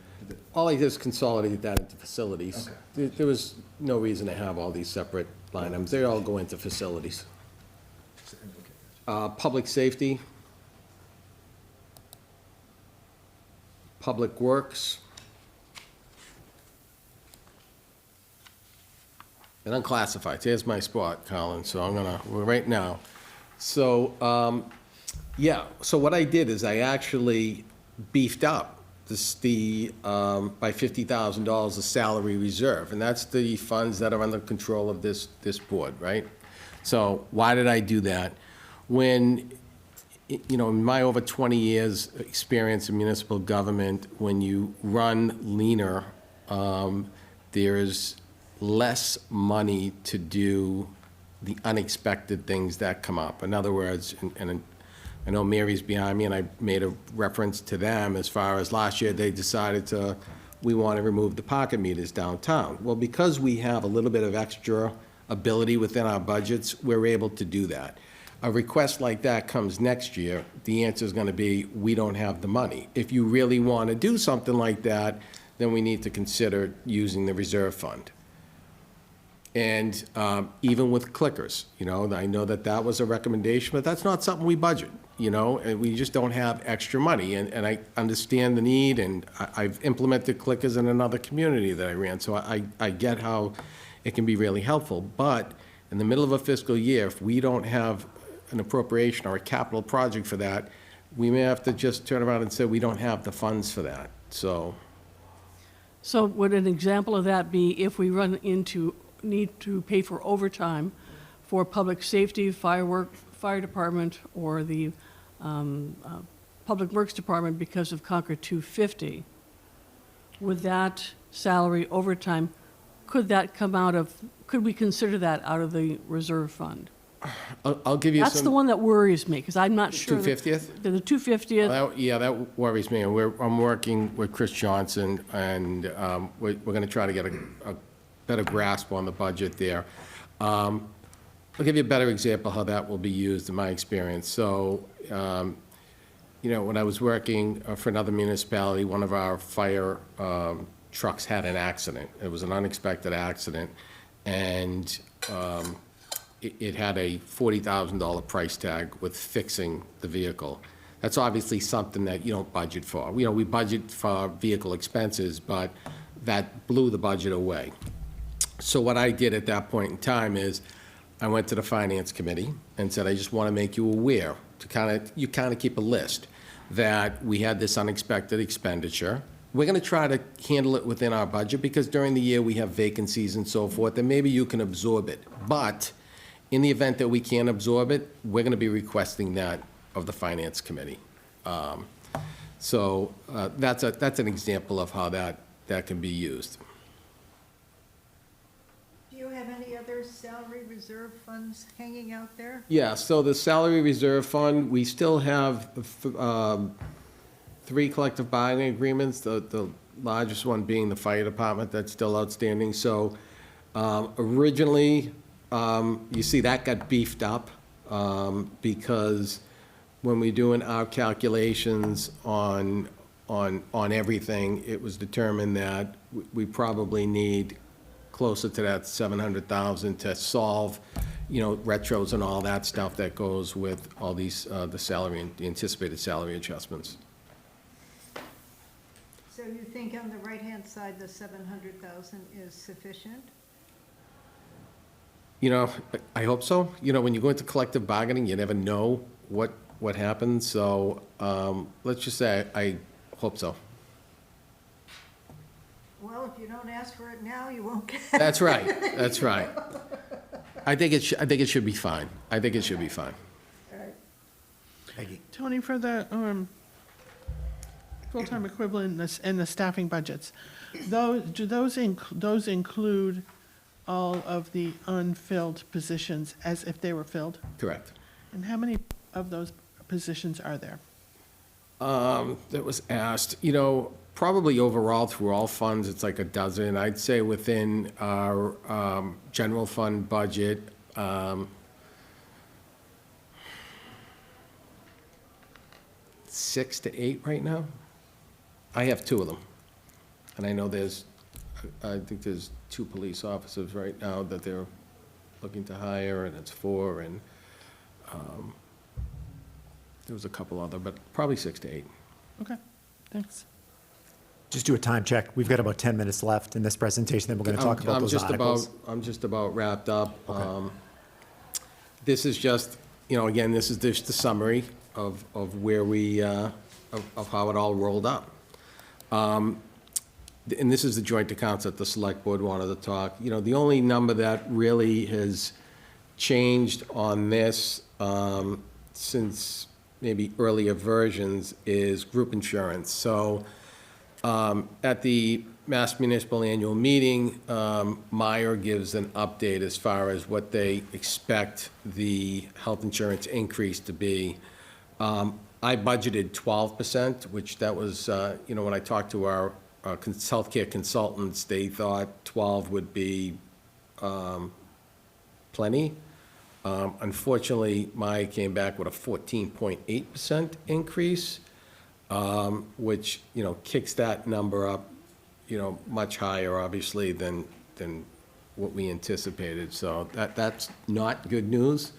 All I did is consolidate that into facilities. Okay. There was no reason to have all these separate line items. They all go into facilities. Public safety. Public works. And unclassified. Here's my spot, Colin, so right now. So, yeah, so what I did is I actually beefed up by $50,000 the salary reserve, and that's the funds that are under control of this board, right? So why did I do that? When, in my over 20 years experience in municipal government, when you run leaner, there's less money to do the unexpected things that come up. In other words, and I know Mary's behind me, and I made a reference to them as far as last year, they decided we want to remove the pocket meters downtown. Well, because we have a little bit of extra ability within our budgets, we're able to do that. A request like that comes next year, the answer is going to be, we don't have the money. If you really want to do something like that, then we need to consider using the reserve fund. And even with clickers, I know that was a recommendation, but that's not something we budget, and we just don't have extra money. And I understand the need, and I've implemented clickers in another community that I ran, so I get how it can be really helpful. But in the middle of a fiscal year, if we don't have an appropriation or a capital project for that, we may have to just turn around and say, we don't have the funds for that, so. So would an example of that be if we need to pay for overtime for public safety, fire department, or the public works department because of Concord 250? Would that salary overtime, could we consider that out of the reserve fund? I'll give you some. That's the one that worries me, because I'm not sure. 250th? The 250th, Yeah, that worries me. I'm working with Chris Johnson, and we're going to try to get a better grasp on the budget there. I'll give you a better example how that will be used in my experience. So, when I was working for another municipality, one of our fire trucks had an accident. It was an unexpected accident, and it had a $40,000 price tag with fixing the vehicle. That's obviously something that you don't budget for. We budget for vehicle expenses, but that blew the budget away. So what I did at that point in time is I went to the finance committee and said, I just want to make you aware you kind of keep a list that we had this unexpected expenditure. We're going to try to handle it within our budget because during the year we have vacancies and so forth, and maybe you can absorb it. But in the event that we can't absorb it, we're going to be requesting that of the finance committee. So that's an example of how that can be used. Do you have any other salary reserve funds hanging out there? Yeah, so the salary reserve fund, we still have 3 collective bargaining agreements, the largest one being the fire department, that's still outstanding. So originally, you see that got beefed up because when we're doing our calculations on everything, it was determined that we probably need closer to that 700,000 to solve, retros and all that stuff that goes with all these, the anticipated salary adjustments. So you think on the right-hand side, the 700,000 is sufficient? I hope so. When you go into collective bargaining, you never know what happens. So let's just say I hope so. Well, if you don't ask for it now, you won't get it. That's right. That's right. I think it should be fine. I think it should be fine. All right. Peggy. Tony, for the full-time equivalent and the staffing budgets, do those include all of the unfilled positions as if they were filled? Correct. And how many of those positions are there? That was asked, probably overall through all funds, it's like a dozen. I'd say within our general fund budget, 6 to 8 right now. I have 2 of them. And I know I think there's 2 police officers right now that they're looking to hire, and it's 4, and there was a couple other, but probably 6 to 8. Okay, thanks. Just do a time check. We've got about 10 minutes left in this presentation, then we're going to talk about those articles. I'm just about wrapped up. Okay. This is just, again, this is just the summary of where we, of how it all rolled up. And this is the joint accounts that the select board wanted to talk. The only number that really has changed on this since maybe earlier versions is group insurance. So at the Mass Municipal Annual Meeting, Meyer gives an update as far as what they expect the health insurance increase to be. I budgeted 12%, which that was, when I talked to our healthcare consultants, they thought 12 would be plenty. Unfortunately, Meyer came back with a 14.8% increase, which, kicks that number up, much higher, obviously, than what we anticipated. So that's not good news.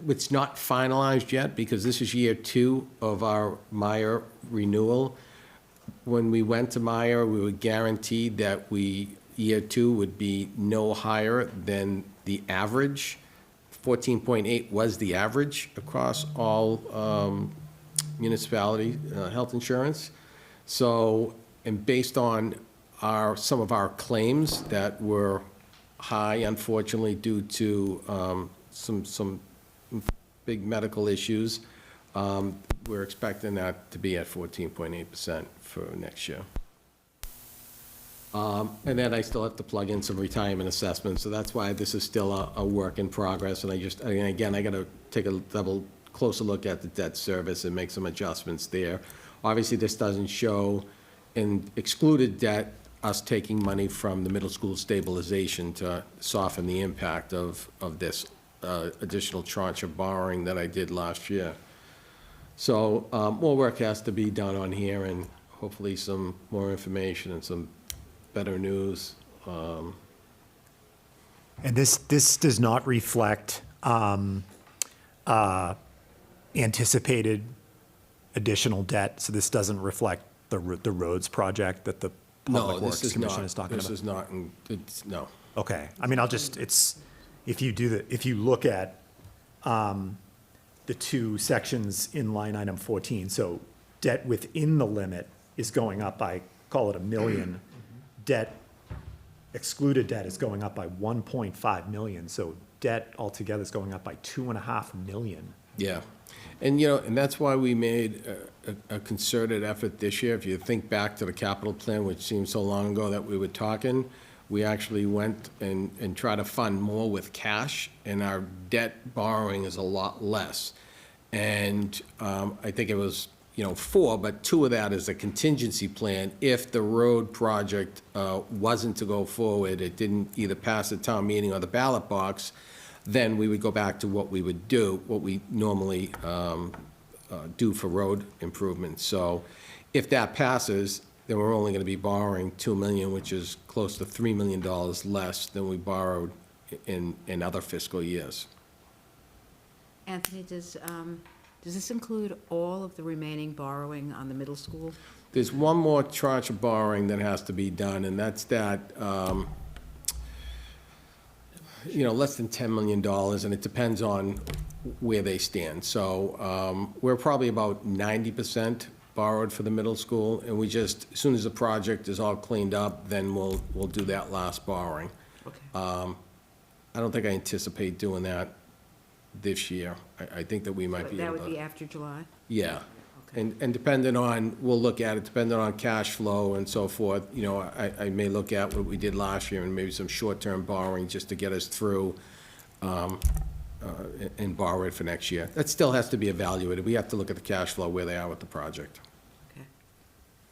It's not finalized yet because this is year 2 of our Meyer renewal. When we went to Meyer, we were guaranteed that year 2 would be no higher than the average. 14.8 was the average across all municipality health insurance. So, and based on some of our claims that were high, unfortunately, due to some big medical issues, we're expecting that to be at 14.8% for next year. And then I still have to plug in some retirement assessments, so that's why this is still a work in progress. And again, I gotta take a closer look at the debt service and make some adjustments there. Obviously, this doesn't show in excluded debt, us taking money from the middle school stabilization to soften the impact of this additional tranche of borrowing that I did last year. So more work has to be done on here, and hopefully some more information and some better news. And this does not reflect anticipated additional debt, so this doesn't reflect the roads project that the Public No, Works this is Commission not, is talking about? this is not, no. Okay, I mean, if you look at the two sections in line item 14, so debt within the limit is going up by, call it $1 million. Debt, excluded debt is going up by 1.5 million, so debt altogether is going up by 2.5 million. Yeah, and and that's why we made a concerted effort this year. If you think back to the capital plan, which seems so long ago that we were talking, we actually went and tried to fund more with cash, and our debt borrowing is a lot less. And I think it was, 4, but 2 of that is a contingency plan. If the road project wasn't to go forward, it didn't either pass the town meeting or the ballot box, then we would go back to what we would do, what we normally do for road improvements. So if that passes, then we're only going to be borrowing $2 million, which is close to $3 million less than we borrowed in other fiscal years. Anthony, does this include all of the remaining borrowing on the middle school? There's one more tranche of borrowing that has to be done, and that's that, less than $10 million, and it depends on where they stand. So we're probably about 90% borrowed for the middle school, and we just, as soon as the project is all cleaned up, then we'll do that last borrowing. Okay. I don't think I anticipate doing that this year. I think that we might be That able would to. be after July? Yeah. Okay. And depending on, we'll look at it, depending on cash flow and so forth, I may look at what we did last year and maybe some short-term borrowing just to get us through and borrow it for next year. That still has to be evaluated. We have to look at the cash flow, where they are with the project. Okay.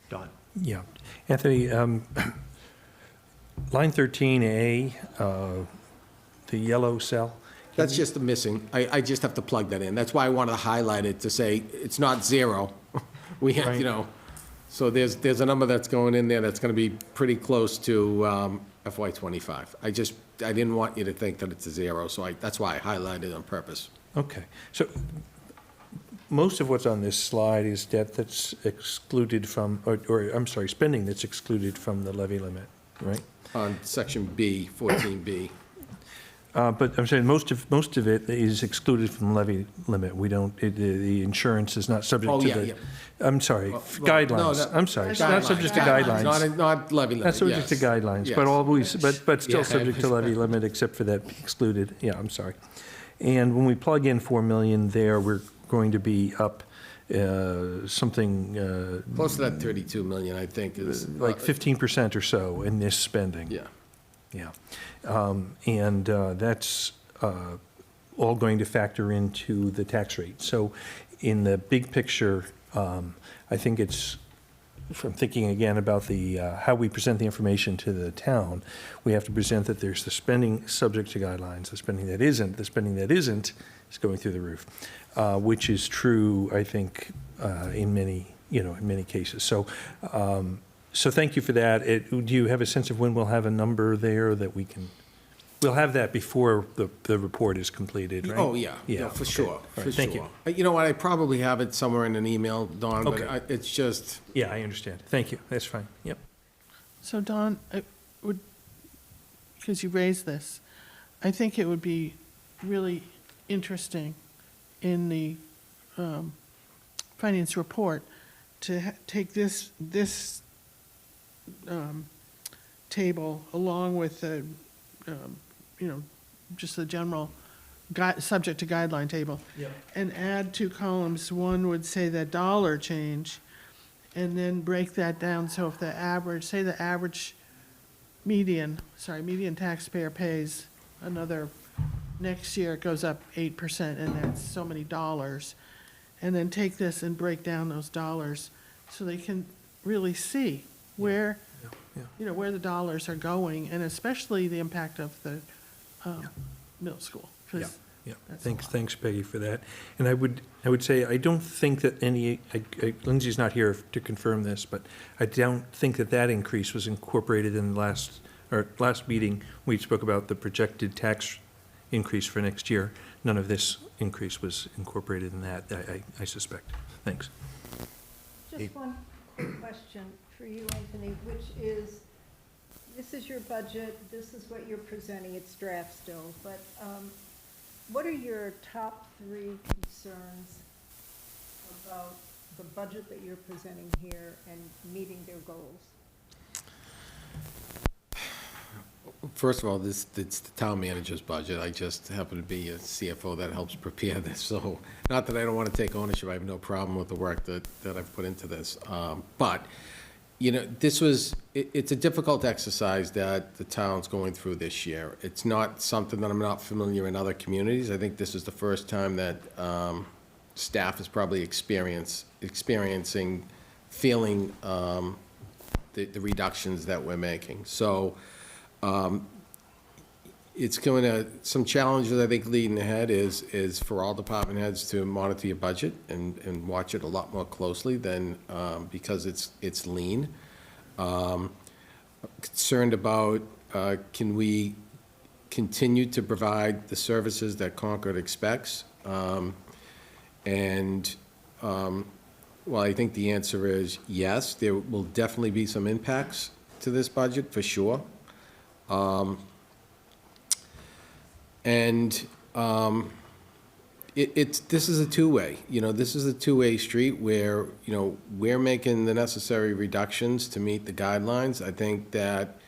Don? Yeah. Anthony, line 13A, the yellow cell. That's just the missing. I just have to plug that in. That's why I wanted to highlight it, to say it's not 0. We have, Right. so there's a number that's going in there that's going to be pretty close to FY '25. I didn't want you to think that it's a 0, so that's why I highlighted it on purpose. Okay. So most of what's on this slide is debt that's excluded from, or I'm sorry, spending that's excluded from the levy limit, right? On section B, 14B. But I'm saying most of it is excluded from the levy limit. We don't, the insurance is not subject Oh, to yeah, the, yeah. I'm sorry, no, guidelines. no. I'm sorry, it's not subject to guidelines. Not levy limit, Not subject to yes. guidelines, Yes. but always, but still Yeah. subject to levy limit except for that excluded. Yeah, I'm sorry. And when we plug in 4 million there, we're going to be up something Close to that 32 million, I think, is. like 15% or so in this spending. Yeah. Yeah. And that's all going to factor into the tax rate. So in the big picture, I think it's, from thinking again about the, how we present the information to the town, we have to present that there's the spending subject to guidelines, the spending that isn't is going through the roof, which is true, I think, in many cases. So, so thank you for that. Do you have a sense of when we'll have a number there that we can, we'll have that before the report is completed, right? Oh, yeah, Yeah, yeah, for okay. sure, All for right, sure. thank you. You know what, I probably have it somewhere in an email, Don, but Okay. it's just, Yeah, I understand. Thank you. That's fine. Yep. So Don, because you raised this, I think it would be really interesting in the finance report to take this table along with the, just the general subject to guideline table. And add 2 columns. One would say the dollar change, and then break that down. So if the average, say the average median taxpayer pays another, next year it goes up 8%, and that's so many dollars. And then take this and break down those dollars so they can really see where, where the dollars are going, and especially the impact of the middle school. 'cause Yeah, that's a thanks, lot. thanks Peggy for that. And I would say, I don't think that Lindsay's not here to confirm this, but I don't think that increase was incorporated in last meeting. We spoke about the projected tax increase for next year. None of this increase was incorporated in that, I suspect. Thanks. Just one quick question for you, Anthony, which is, this is your budget, this is what you're presenting, it's draft still, but what are your top 3 concerns about the budget that you're presenting here and meeting their goals? First of all, it's the town manager's budget. I just happen to be a CFO that helps prepare this, so not that I don't want to take ownership. I have no problem with the work that I've put into this. But, it's a difficult exercise that the town's going through this year. It's not something that I'm not familiar in other communities. I think this is the first time that staff is probably feeling the reductions that we're making. So, it's going to, some challenges I think leading ahead is for all department heads to monitor your budget and watch it a lot more closely than, because it's lean. Concerned about, can we continue to provide the services that Concord expects? Well, I think the answer is yes, there will definitely be some impacts to this budget for sure. This is a two-way, this is a two-way street where, we're making the necessary reductions to meet the guidelines. I think that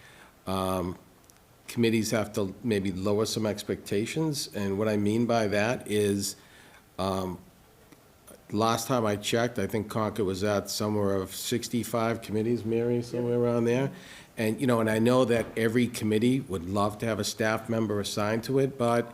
committees have to maybe lower some expectations, and what I mean by that is, last time I checked, I think Concord was at somewhere of 65 committees, Mary, somewhere around there. And, and I know that every committee would love to have a staff member assigned to it, but,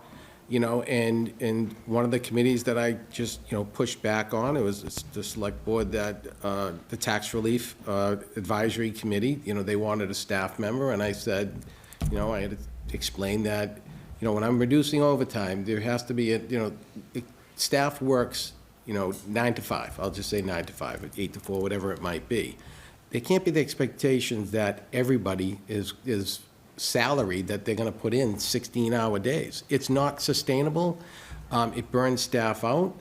and one of the committees that I just, pushed back on, it was the select board that, the tax relief advisory committee, they wanted a staff member, and I said, I had to explain that, when I'm reducing overtime, there has to be staff works, 9 to 5, I'll just say 9 to 5, 8 to 4, whatever it might be. There can't be the expectations that everybody is salaried, that they're going to put in 16-hour days. It's not sustainable. It burns staff out.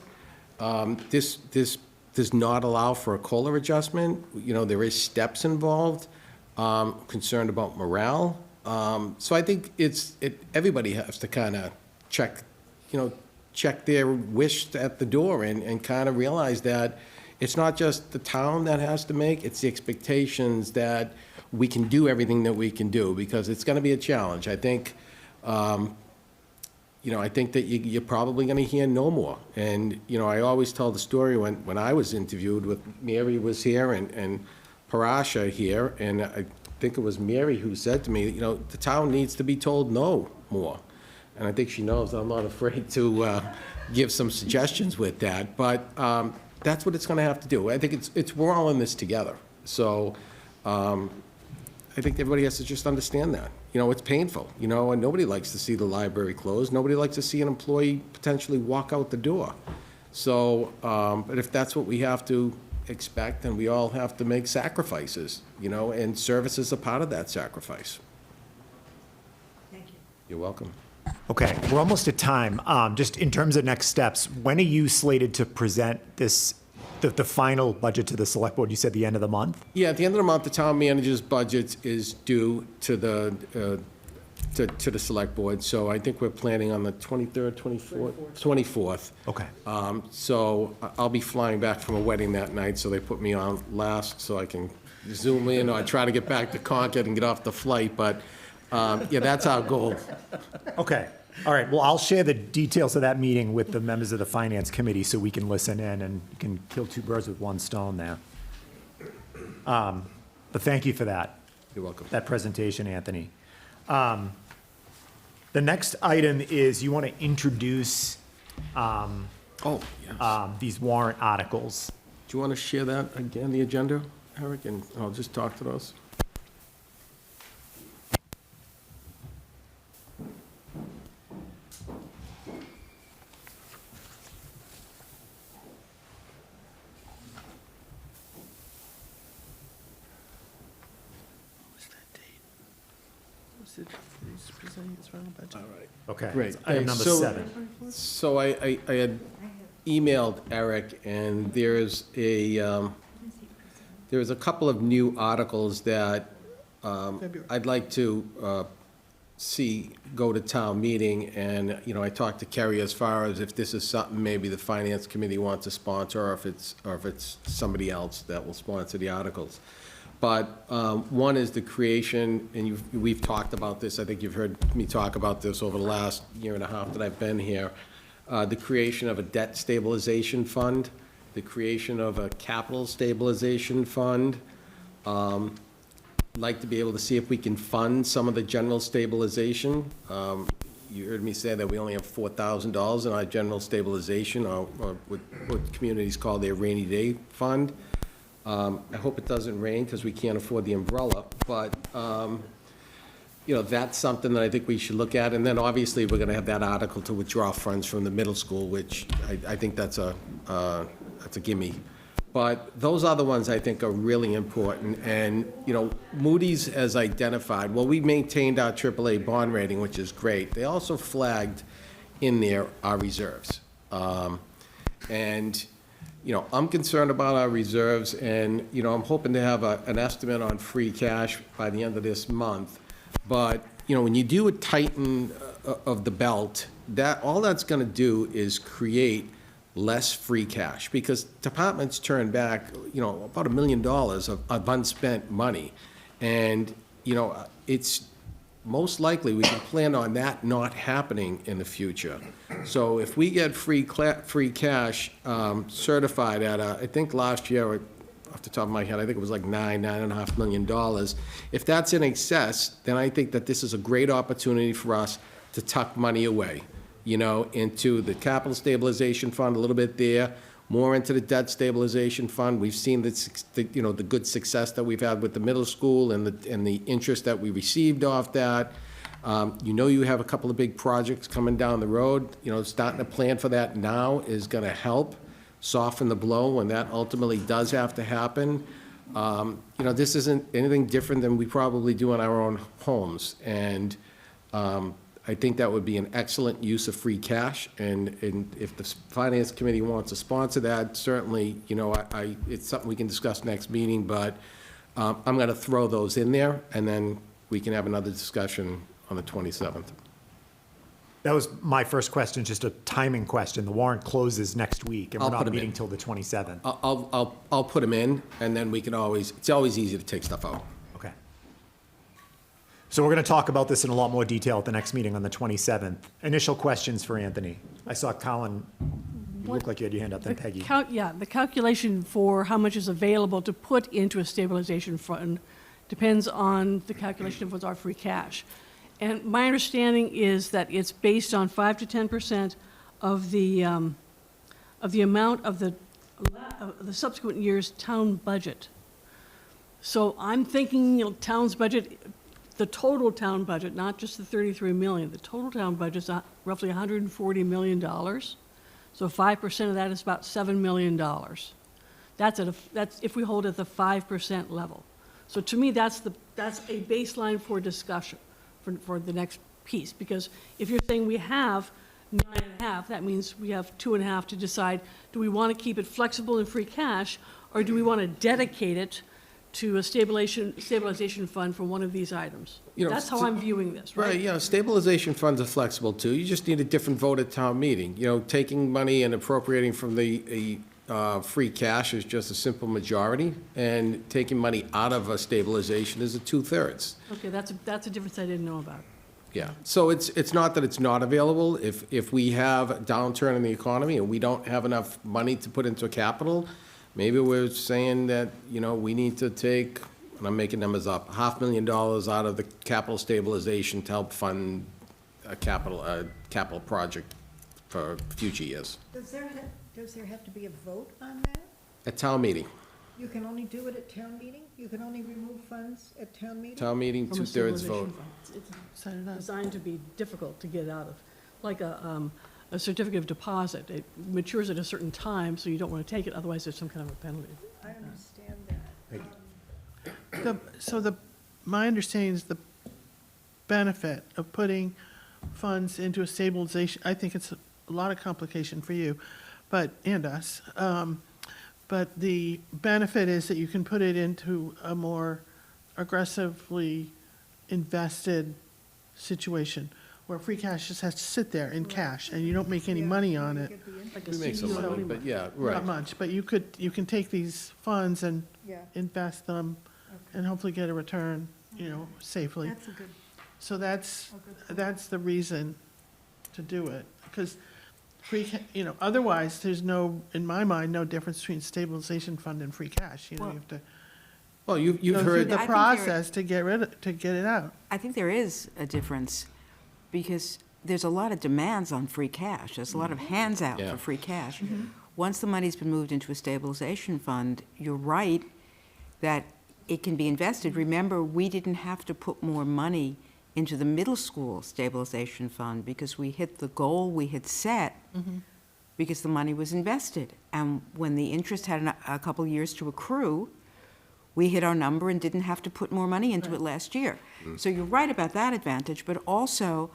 This does not allow for a COLA adjustment. There is steps involved. Concerned about morale. So I think everybody has to kind of check their wish at the door and kind of realize that it's not just the town that has to make, it's the expectations that we can do everything that we can do, because it's going to be a challenge. I think, I think that you're probably going to hear no more. And, I always tell the story when I was interviewed with, Mary was here and Parasha here, and I think it was Mary who said to me, the town needs to be told no more. And I think she knows I'm not afraid to give some suggestions with that. But that's what it's going to have to do. I think we're all in this together. So I think everybody has to just understand that. It's painful, and nobody likes to see the library closed. Nobody likes to see an employee potentially walk out the door. So, but if that's what we have to expect, then we all have to make sacrifices, and service is a part of that sacrifice. Thank you. You're welcome. Okay, we're almost at time. Just in terms of next steps, when are you slated to present the final budget to the select board? You said the end of the month? Yeah, at the end of the month, the town manager's budget is due to the select board. So I think we're planning on the 23rd, 24th. Okay. So I'll be flying back from a wedding that night, so they put me on last so I can zoom in, or I try to get back to Concord and get off the flight, but yeah, that's our goal. Okay, all right, well, I'll share the details of that meeting with the members of the finance committee so we can listen in and you can kill 2 birds with 1 stone there. But thank you for that. You're welcome. that presentation, Anthony. The next item is you want to introduce Oh, yes. these warrant articles. Do you want to share that again, the agenda, Eric, and I'll just talk to those? What's that date? What's it, he's presenting his final budget. All right. Okay. Great. it's Item number So- 7. So I had emailed Eric, and there's a couple of new articles that February. I'd like to see go to town meeting, and, you know, I talked to Kerry as far as if this is something maybe the finance committee wants to sponsor, or if it's somebody else that will sponsor the articles. But one is the creation, and we've talked about this, I think you've heard me talk about this over the last year and a half that I've been here, the creation of a debt stabilization fund, the creation of a capital stabilization fund. Like to be able to see if we can fund some of the general stabilization. You heard me say that we only have $4,000 in our general stabilization, or what communities call their rainy day fund. I hope it doesn't rain, because we can't afford the umbrella, but, you know, that's something that I think we should look at. And then, obviously, we're gonna have that article to withdraw funds from the middle school, which I think that's a gimme. But those other ones I think are really important, and, you know, Moody's has identified, well, we maintained our AAA bond rating, which is great. They also flagged in there our reserves. And, you know, I'm concerned about our reserves, and, you know, I'm hoping to have an estimate on free cash by the end of this month. But, you know, when you do a tighten of the belt, all that's gonna do is create less free cash, because departments turn back, you know, about $1 million of unspent money. And, you know, it's most likely we can plan on that not happening in the future. So if we get free cash certified at, I think last year, off the top of my head, I think it was like $9.5 million. If that's in excess, then I think that this is a great opportunity for us to tuck money away, you know, into the capital stabilization fund, a little bit there, more into the debt stabilization fund. We've seen you know, the good success that we've had with the middle school, and the interest that we received off that. You know, you have a couple of big projects coming down the road. You know, starting to plan for that now is gonna help soften the blow when that ultimately does have to happen. You know, this isn't anything different than we probably do in our own homes. And I think that would be an excellent use of free cash, and if the finance committee wants to sponsor that, certainly, you know, it's something we can discuss next meeting, but I'm gonna throw those in there, and then we can have another discussion on the 27th. That was my first question, just a timing question. The warrant closes next week, and we're I'll put not 'em meeting in. till the 27th. I'll put them in, and then we can it's always easy to take stuff out. Okay. So we're going to talk about this in a lot more detail at the next meeting on the 27th. Initial questions for Anthony. I saw Colin, you look like you had your hand up, then Peggy. The calculation for how much is available to put into a stabilization fund depends on the calculation of what's our free cash. And my understanding is that it's based on 5 to 10% of the amount of the subsequent year's town budget. So I'm thinking, you know, town's budget, the total town budget, not just the 33 million, the total town budget's roughly $140 million. So 5% of that is about $7 million. That's if we hold at the 5% level. So to me, that's a baseline for discussion for the next piece. Because if you're saying we have 9.5, that means we have 2.5 to decide, do we want to keep it flexible in free cash, or do we want to dedicate it to a stabilization fund for one of these items? You know, That's how I'm viewing this, right? Right, yeah, stabilization funds are flexible too. You just need a different vote at town meeting. You know, taking money and appropriating from the free cash is just a simple majority, and taking money out of a stabilization is a 2/3. Okay, that's a difference I didn't know about. Yeah, so it's not that it's not available. If we have a downturn in the economy and we don't have enough money to put into capital, maybe we're saying that, you know, we need to take and I'm making numbers up, $500,000 out of the capital stabilization to help fund a capital project for future years. Does there have to be a vote on that? At town meeting. You can only do it at town meeting? You can only remove funds at town meeting? Town meeting, From a 2/3 stabilization vote. fund. It's Set it up. designed to be difficult to get out of, like a certificate of deposit. It matures at a certain time, so you don't want to take it, otherwise there's some kind of a penalty. I understand that. My understanding is the benefit of putting funds into a stabilization, I think it's a lot of complication for you, and us. But the benefit is that you can put it into a more aggressively invested situation where free cash just has to sit there in cash and you don't make any money on it. Like a We make some CD money, only. but yeah, Not right. much, but you can take these funds and Yeah, invest them and hopefully get a return, safely. that's a good, So that's good the reason to do it, because otherwise, there's no, in my mind, no difference between stabilization fund and free cash, you Well, have to Well, you've go through heard, the I think process to get it out. I think there is a difference, because there's a lot of demands on free cash. There's a lot of hands out Yeah. for free cash. Once the money's been moved into a stabilization fund, you're right that it can be invested. Remember, we didn't have to put more money into the middle school stabilization fund because we hit the goal we had set because the money was invested. And when the interest had a couple years to accrue, we hit our number and didn't have to put more money into it last year. So you're right about that advantage, but also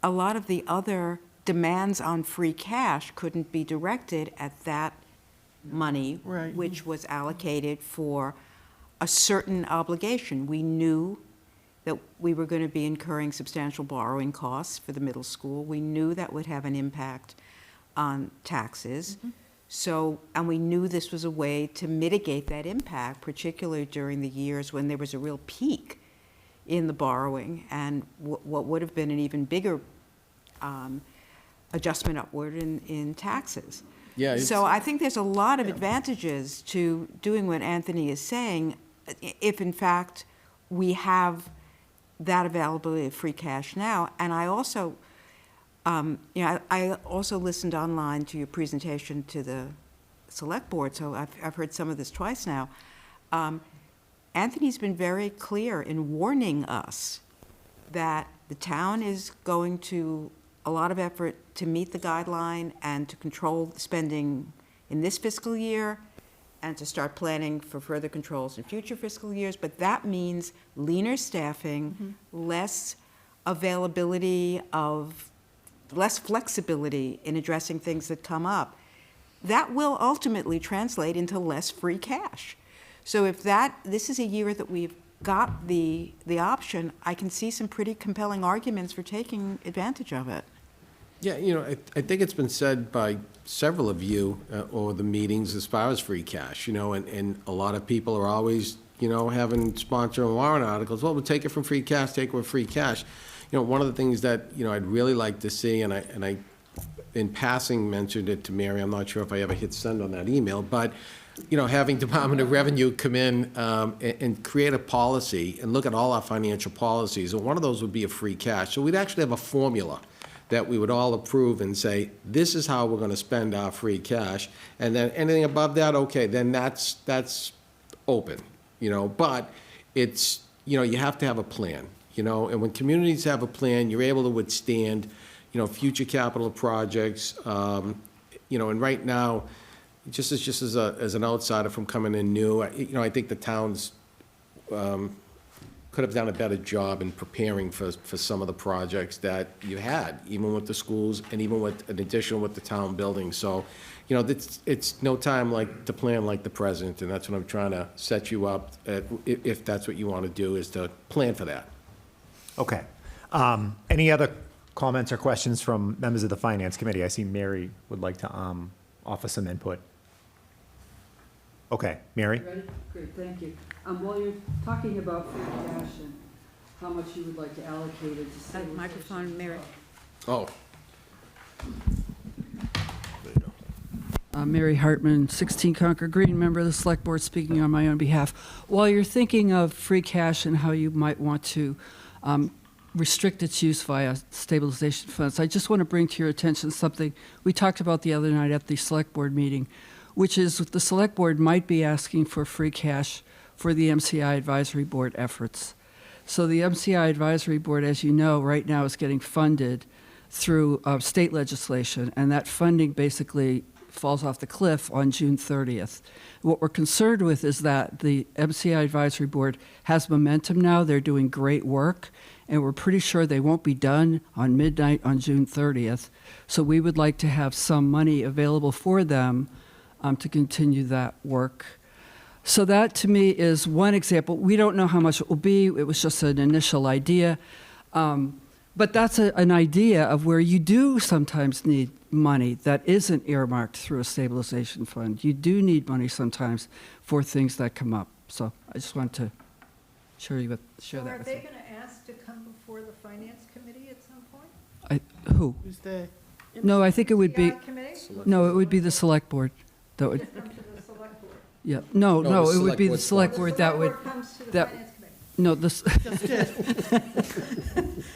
a lot of the other demands on free cash couldn't be directed at that money, Right. which was allocated for a certain obligation. We knew that we were going to be incurring substantial borrowing costs for the middle school. We knew that would have an impact on taxes. So, and we knew this was a way to mitigate that impact, particularly during the years when there was a real peak in the borrowing and what would have been an even bigger adjustment upward in taxes. yeah, it's- So I think there's a lot of advantages to doing what Anthony is saying, if in fact we have that availability of free cash now. And I also, I also listened online to your presentation to the select board, so I've heard some of this twice now. Anthony's been very clear in warning us that the town is going to a lot of effort to meet the guideline and to control the spending in this fiscal year and to start planning for further controls in future fiscal years. But that means leaner staffing, less availability of, less flexibility in addressing things that come up. That will ultimately translate into less free cash. So if this is a year that we've got the option, I can see some pretty compelling arguments for taking advantage of it. Yeah, I think it's been said by several of you over the meetings as far as free cash, and a lot of people are always, having sponsoring warrant articles, well, we'll take it from free cash, take it with free cash. One of the things that, I'd really like to see, and I in passing mentioned it to Mary, I'm not sure if I ever hit send on that email, but, having Department of Revenue come in and create a policy and look at all our financial policies, and one of those would be a free cash. So we'd actually have a formula that we would all approve and say, this is how we're going to spend our free cash, and then anything above that, okay, then that's open, but it's, you have to have a plan, and when communities have a plan, you're able to withstand, future capital projects, and right now, just as an outsider from coming in new, I think the town's could have done a better job in preparing for some of the projects that you had, even with the schools and even with, in addition with the town building. So, it's no time to plan like the present, and that's what I'm trying to set you up, if that's what you want to do, is to plan for that. Okay. Any other comments or questions from members of the Finance Committee? I see Mary would like to offer some input. Okay, Mary? Ready? Great, thank you. While you're talking about free cash and how much you would like to allocate it to stabilization. Microphone, Mary. Oh. Mary Hartman, 16 Concord Green, member of the Select Board, speaking on my own behalf. While you're thinking of free cash and how you might want to restrict its use via stabilization funds, I just want to bring to your attention something we talked about the other night at the Select Board meeting, which is the Select Board might be asking for free cash for the MCI Advisory Board efforts. So the MCI Advisory Board, as you know, right now is getting funded through state legislation, and that funding basically falls off the cliff on June 30th. What we're concerned with is that the MCI Advisory Board has momentum now. They're doing great work, and we're pretty sure they won't be done on midnight on June 30th. So we would like to have some money available for them to continue that work. So that, to me, is one example. We don't know how much it will be. It was just an initial idea. But that's an idea of where you do sometimes need money that isn't earmarked through a stabilization fund. You do need money sometimes for things that come up. So I just wanted to share that So with you. are they going to ask to come before the finance committee at some point? Who? Who's the, No, I think it would be, MCI committee? no, it would be the select board. That would, Come to the select board. yeah, no, No, no, the it would be the select select board that would, Select board comes to the that- finance committee. no, this, just did.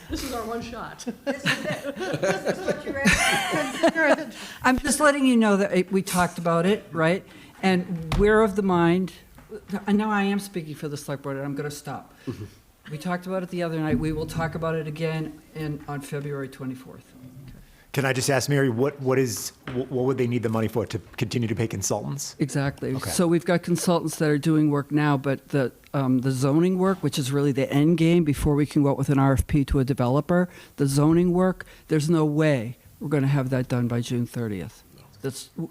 This is our one shot. This is it. This is what you're asking. I'm just letting you know that we talked about it, right? And we're of the mind, and now I am speaking for the select board, and I'm going to stop. We talked about it the other night. We will talk about it again on February 24th. Can I just ask Mary, what would they need the money for, to continue to pay consultants? Exactly. Okay. So we've got consultants that are doing work now, but the zoning work, which is really the end game before we can go out with an RFP to a developer, the zoning work, there's no way we're going to have that done by June 30th.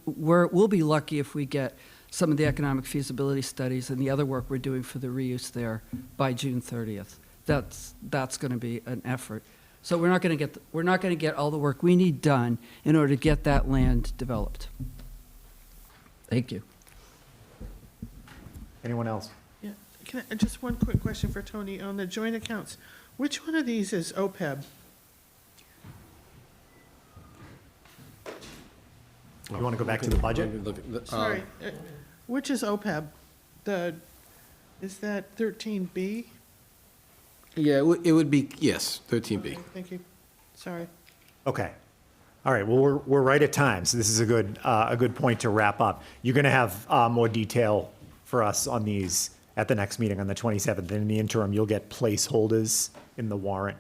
We'll be lucky if we get some of the economic feasibility studies and the other work we're doing for the reuse there by June 30th. That's going to be an effort. So we're not going to get all the work we need done in order to get that land developed. Thank you. Anyone else? Yeah, just one quick question for Tony on the joint accounts. Which one of these is OPEB? You want to go back to the budget? Look at the- Sorry, which is OPEB? Is that 13B? Yeah, it would be, yes, 13B. Thank you. Sorry. Okay. All right, well, we're right at time, so this is a good point to wrap up. You're going to have more detail for us on these at the next meeting on the 27th. And in the interim, you'll get placeholders in the warrant.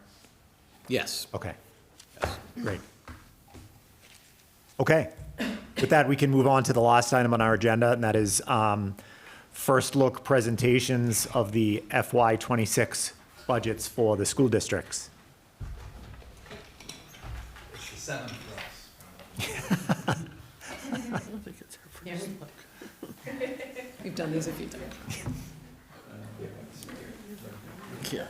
Yes. Okay. Great. Okay. With that, we can move on to the last item on our agenda, and that is first look presentations of the FY26 budgets for the school districts. Seven for I don't think it's our first look. We've done these a few times. Here,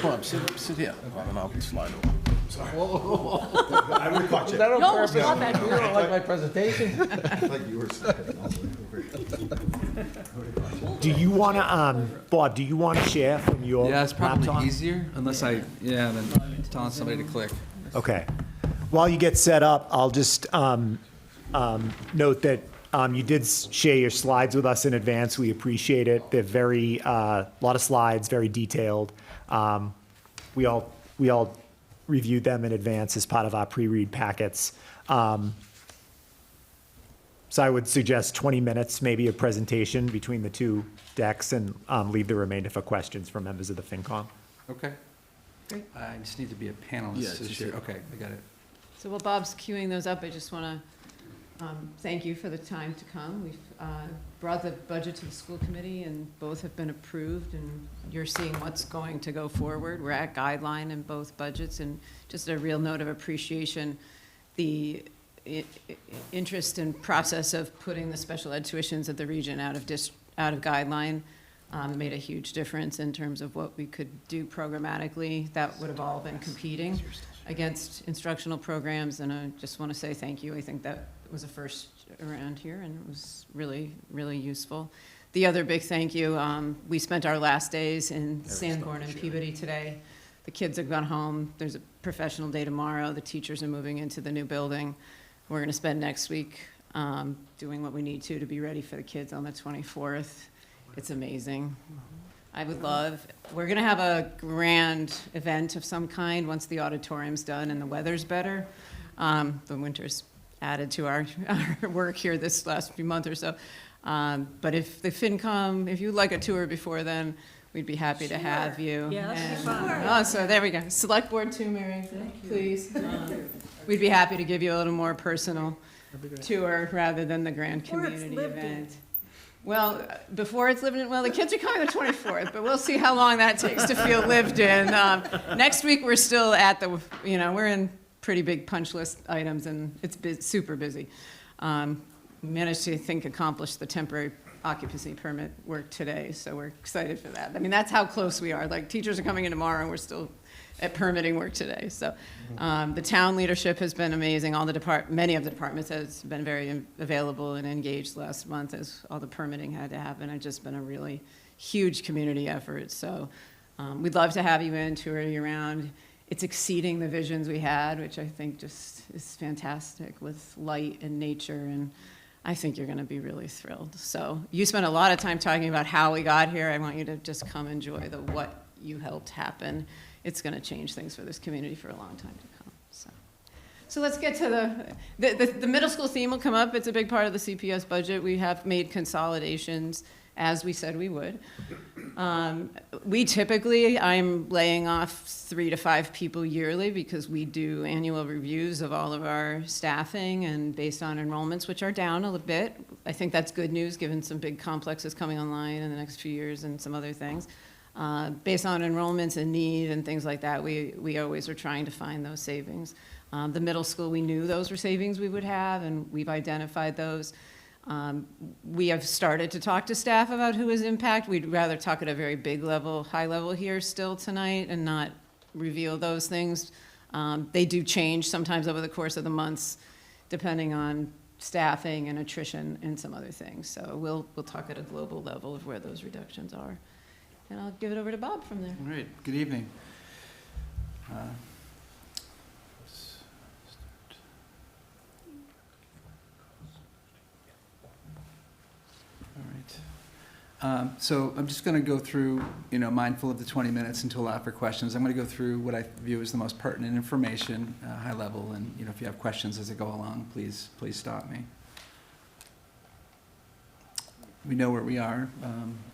come on, sit here, and I'll slide over. I would have caught you. that on You almost purpose? got that. You don't like my presentation? Like you were slipping all the way over. Do you want to, Bob, do you want to share from your Yeah, it's probably laptop? easier unless then telling somebody to click. Okay. While you get set up, I'll just note that you did share your slides with us in advance. We appreciate it. They're very, a lot of slides, very detailed. We all reviewed them in advance as part of our pre-read packets. So I would suggest 20 minutes, maybe, of presentation between the two decks, and leave the remainder for questions from members of the FinCom. Okay. Great. I just need to be a panelist Yeah, to just share. a- Okay, I got it. So while Bob's queuing those up, I just want to thank you for the time to come. We've brought the budget to the school committee, and both have been approved, and you're seeing what's going to go forward. We're at guideline in both budgets, and just a real note of appreciation, the interest and process of putting the special ed tuitions at the region out of guideline made a huge difference in terms of what we could do programmatically. That would have all been competing against instructional programs, and I just want to say thank you. I think that was a first around here, and it was really, really useful. The other big thank you, we spent our last days in Sanborn and Peabody today. The kids have gone home. There's a professional day tomorrow. The teachers are moving into the new building. We're going to spend next week doing what we need to be ready for the kids on the 24th. It's amazing. I would love, we're going to have a grand event of some kind once the auditorium's done and the weather's better. The winter's added to our work here this last few months or so. But if the FinCom, if you'd like a tour before then, we'd be happy to have you. Yeah, that'd be And, fun. Oh, so there we go. Select board too, Mary, please. We'd be happy to give you a little more personal tour rather than the grand Before it's community lived in. event. Well, before it's lived in, well, the kids are coming the 24th, but we'll see how long that takes to feel lived in. Next week, we're still at the, we're in pretty big punch list items, and it's super busy. We managed to, I think, accomplish the temporary occupancy permit work today, so we're excited for that. I mean, that's how close we are. Like, teachers are coming in tomorrow, and we're still at permitting work today. So the town leadership has been amazing. Many of the departments has been very available and engaged last month as all the permitting had to happen. It's just been a really huge community effort. So we'd love to have you in, tour you around. It's exceeding the visions we had, which I think just is fantastic with light and nature, and I think you're going to be really thrilled. So you spent a lot of time talking about how we got here. I want you to just come enjoy the what you helped happen. It's going to change things for this community for a long time to come. So let's get to the middle school theme will come up. It's a big part of the CPS budget. We have made consolidations as we said we would. We typically, I'm laying off 3 to 5 people yearly because we do annual reviews of all of our staffing and based on enrollments, which are down a little bit. I think that's good news given some big complexes coming online in the next few years and some other things. Based on enrollments and need and things like that, we always are trying to find those savings. The middle school, we knew those were savings we would have, and we've identified those. We have started to talk to staff about who is impacted. We'd rather talk at a very big level, high level here still tonight and not reveal those things. They do change sometimes over the course of the months, depending on staffing and attrition and some other things. So we'll talk at a global level of where those reductions are. And I'll give it over to Bob from there. All right, good evening. All right. So I'm just going to go through, mindful of the 20 minutes and to allow for questions. I'm going to go through what I view as the most pertinent information, high level, and if you have questions as I go along, please stop me. We know where we are,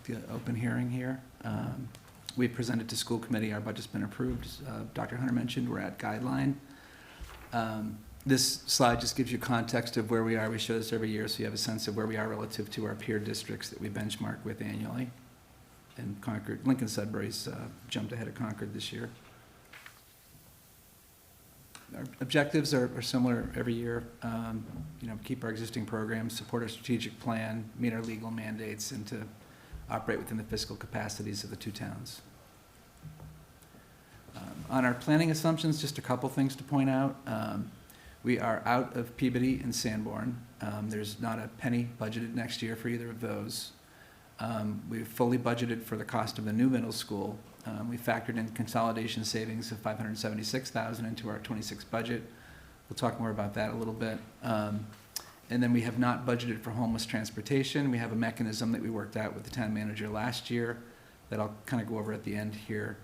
the open hearing here. We presented to school committee, our budget's been approved. Dr. Hunter mentioned we're at guideline. This slide just gives you context of where we are. We show this every year so you have a sense of where we are relative to our peer districts that we benchmark with annually. And Concord, Lincoln Sudbury's jumped ahead of Concord this year. Our objectives are similar every year. Keep our existing programs, support our strategic plan, meet our legal mandates, and to operate within the fiscal capacities of the two towns. On our planning assumptions, just a couple things to point out. We are out of Peabody and Sanborn. There's not a penny budgeted next year for either of those. We've fully budgeted for the cost of the new middle school. We factored in consolidation savings of $576,000 into our 26 budget. We'll talk more about that a little bit. And then we have not budgeted for homeless transportation. We have a mechanism that we worked out with the town manager last year that I'll kind of go over at the end here.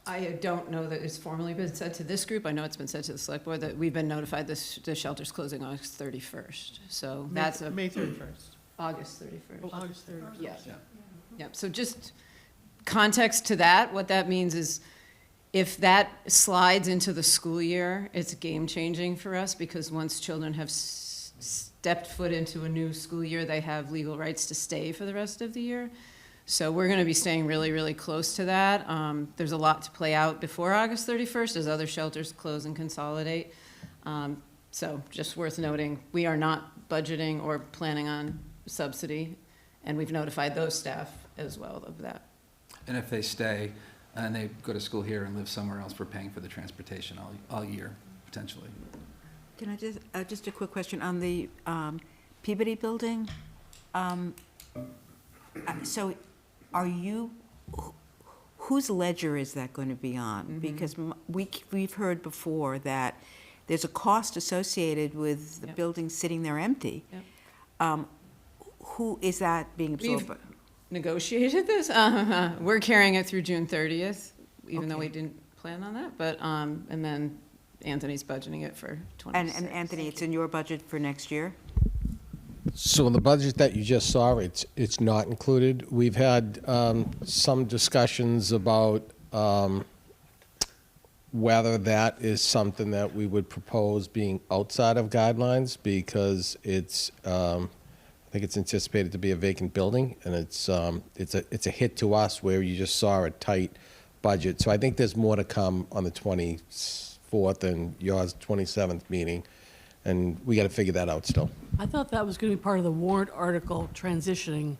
I don't know that it's formally been said to this group. I know it's been said to the select board that we've been notified the shelter's closing August 31st. So that's May 31st. August 31st. August 31st. Yeah. Yep. So just context to that, what that means is if that slides into the school year, it's game changing for us because once children have stepped foot into a new school year, they have legal rights to stay for the rest of the year. So we're going to be staying really, really close to that. There's a lot to play out before August 31st as other shelters close and consolidate. So just worth noting, we are not budgeting or planning on subsidy, and we've notified those staff as well of that. And if they stay and they go to school here and live somewhere else, we're paying for the transportation all year, potentially. Can I just a quick question on the Peabody building? So are you, whose ledger is that going to be on? Mm-hmm. Because we've heard before that there's a cost associated with the Yep. building sitting there empty. Yep. Who is that being absorbed by? Negotiated this. We're carrying it through June 30th, even though we Okay. didn't plan on that. But, and then Anthony's budgeting it for 26. And Anthony, it's in your budget for next year? So in the budget that you just saw, it's not included. We've had some discussions about whether that is something that we would propose being outside of guidelines, because it's, I think it's anticipated to be a vacant building, and it's a hit to us where you just saw a tight budget. So I think there's more to come on the 24th and yours 27th meeting, and we got to figure that out still. I thought that was going to be part of the warrant article transitioning.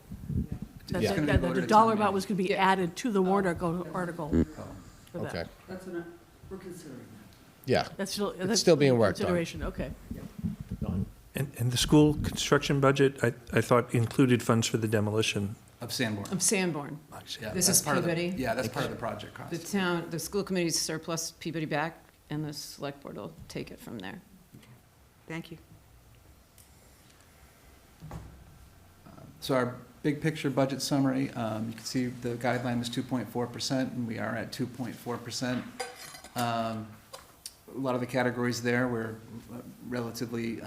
That Yeah. the dollar amount was going to be added to the warrant article for that. Okay. That's we're considering that. Yeah. That's still. It's that's still being worked on. Consideration, okay. And the school construction budget, I thought included funds for the demolition. Of Sanborn. Of Sanborn. Yeah, This that's is part of the- Peabody. Yeah, that's part of the project The cost. town, the school committee's surplus Peabody back, and the select board will take it from there. Thank you. So our big picture budget summary, you can see the guideline was 2.4%, and we are at 2.4%. A lot of the categories there were relatively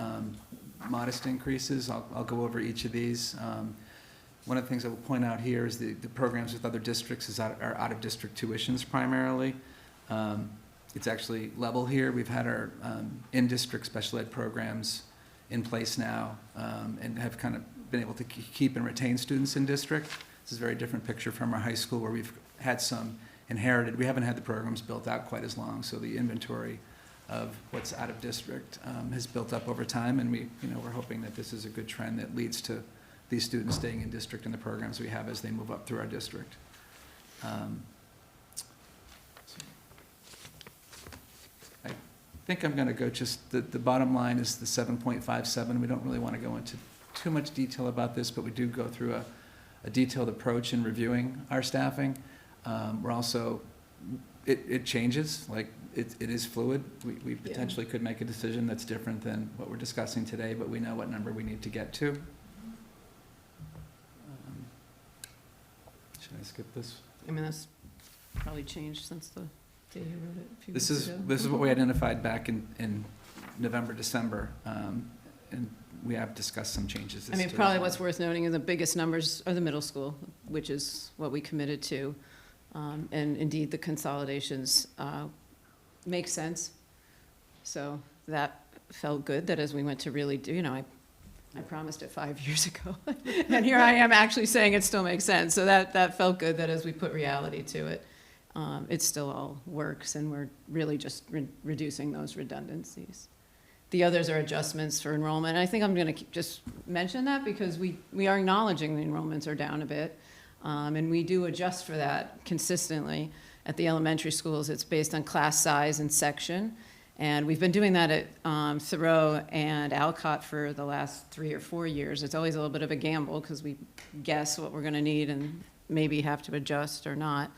modest increases. I'll go over each of these. One of the things I will point out here is the programs with other districts are out-of-district tuitions primarily. It's actually level here. We've had our in-district special ed programs in place now, and have kind of been able to keep and retain students in district. This is a very different picture from our high school, where we've had some inherited. We haven't had the programs built out quite as long, so the inventory of what's out of district has built up over time, and we're hoping that this is a good trend that leads to these students staying in district and the programs we have as they move up through our district. I think I'm going to go just, the bottom line is the 7.57. We don't really want to go into too much detail about this, but we do go through a detailed approach in reviewing our staffing. We're also, it changes, like it is fluid. We potentially could make a decision that's different than what we're discussing today, but we know what number we need to get to. Should I skip this? I mean, that's probably changed since the day you wrote it a few This weeks is, ago. this is what we identified back in November, December, and we have discussed some changes. I mean, probably what's worth noting is the biggest numbers are the middle school, which is what we committed to. And indeed, the consolidations make sense. So that felt good, that as we went to really do, I promised it 5 years ago. And here I am actually saying it still makes sense. So that felt good, that as we put reality to it, it still all works, and we're really just reducing those redundancies. The others are adjustments for enrollment. And I think I'm going to just mention that because we are acknowledging the enrollments are down a bit. And we do adjust for that consistently. At the elementary schools, it's based on class size and section. And we've been doing that at Thoreau and Alcott for the last 3 or 4 years. It's always a little bit of a gamble because we guess what we're going to need and maybe have to adjust or not.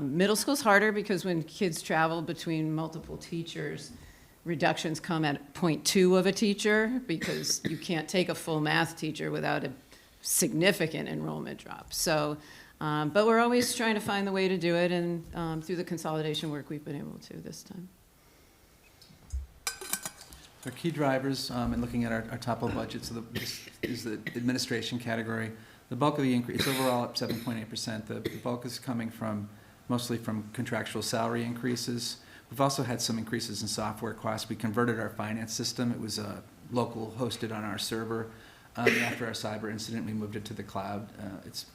Middle school's harder because when kids travel between multiple teachers, reductions come at 0.2 of a teacher because you can't take a full math teacher without a significant enrollment drop. So, but we're always trying to find the way to do it, and through the consolidation work, we've been able to this time. Our key drivers, in looking at our top level budget, so this is the administration category. The bulk of the increase, overall up 7.8%. The bulk is coming mostly from contractual salary increases. We've also had some increases in software costs. We converted our finance system. It was local hosted on our server. After our cyber incident, we moved it to the cloud. It's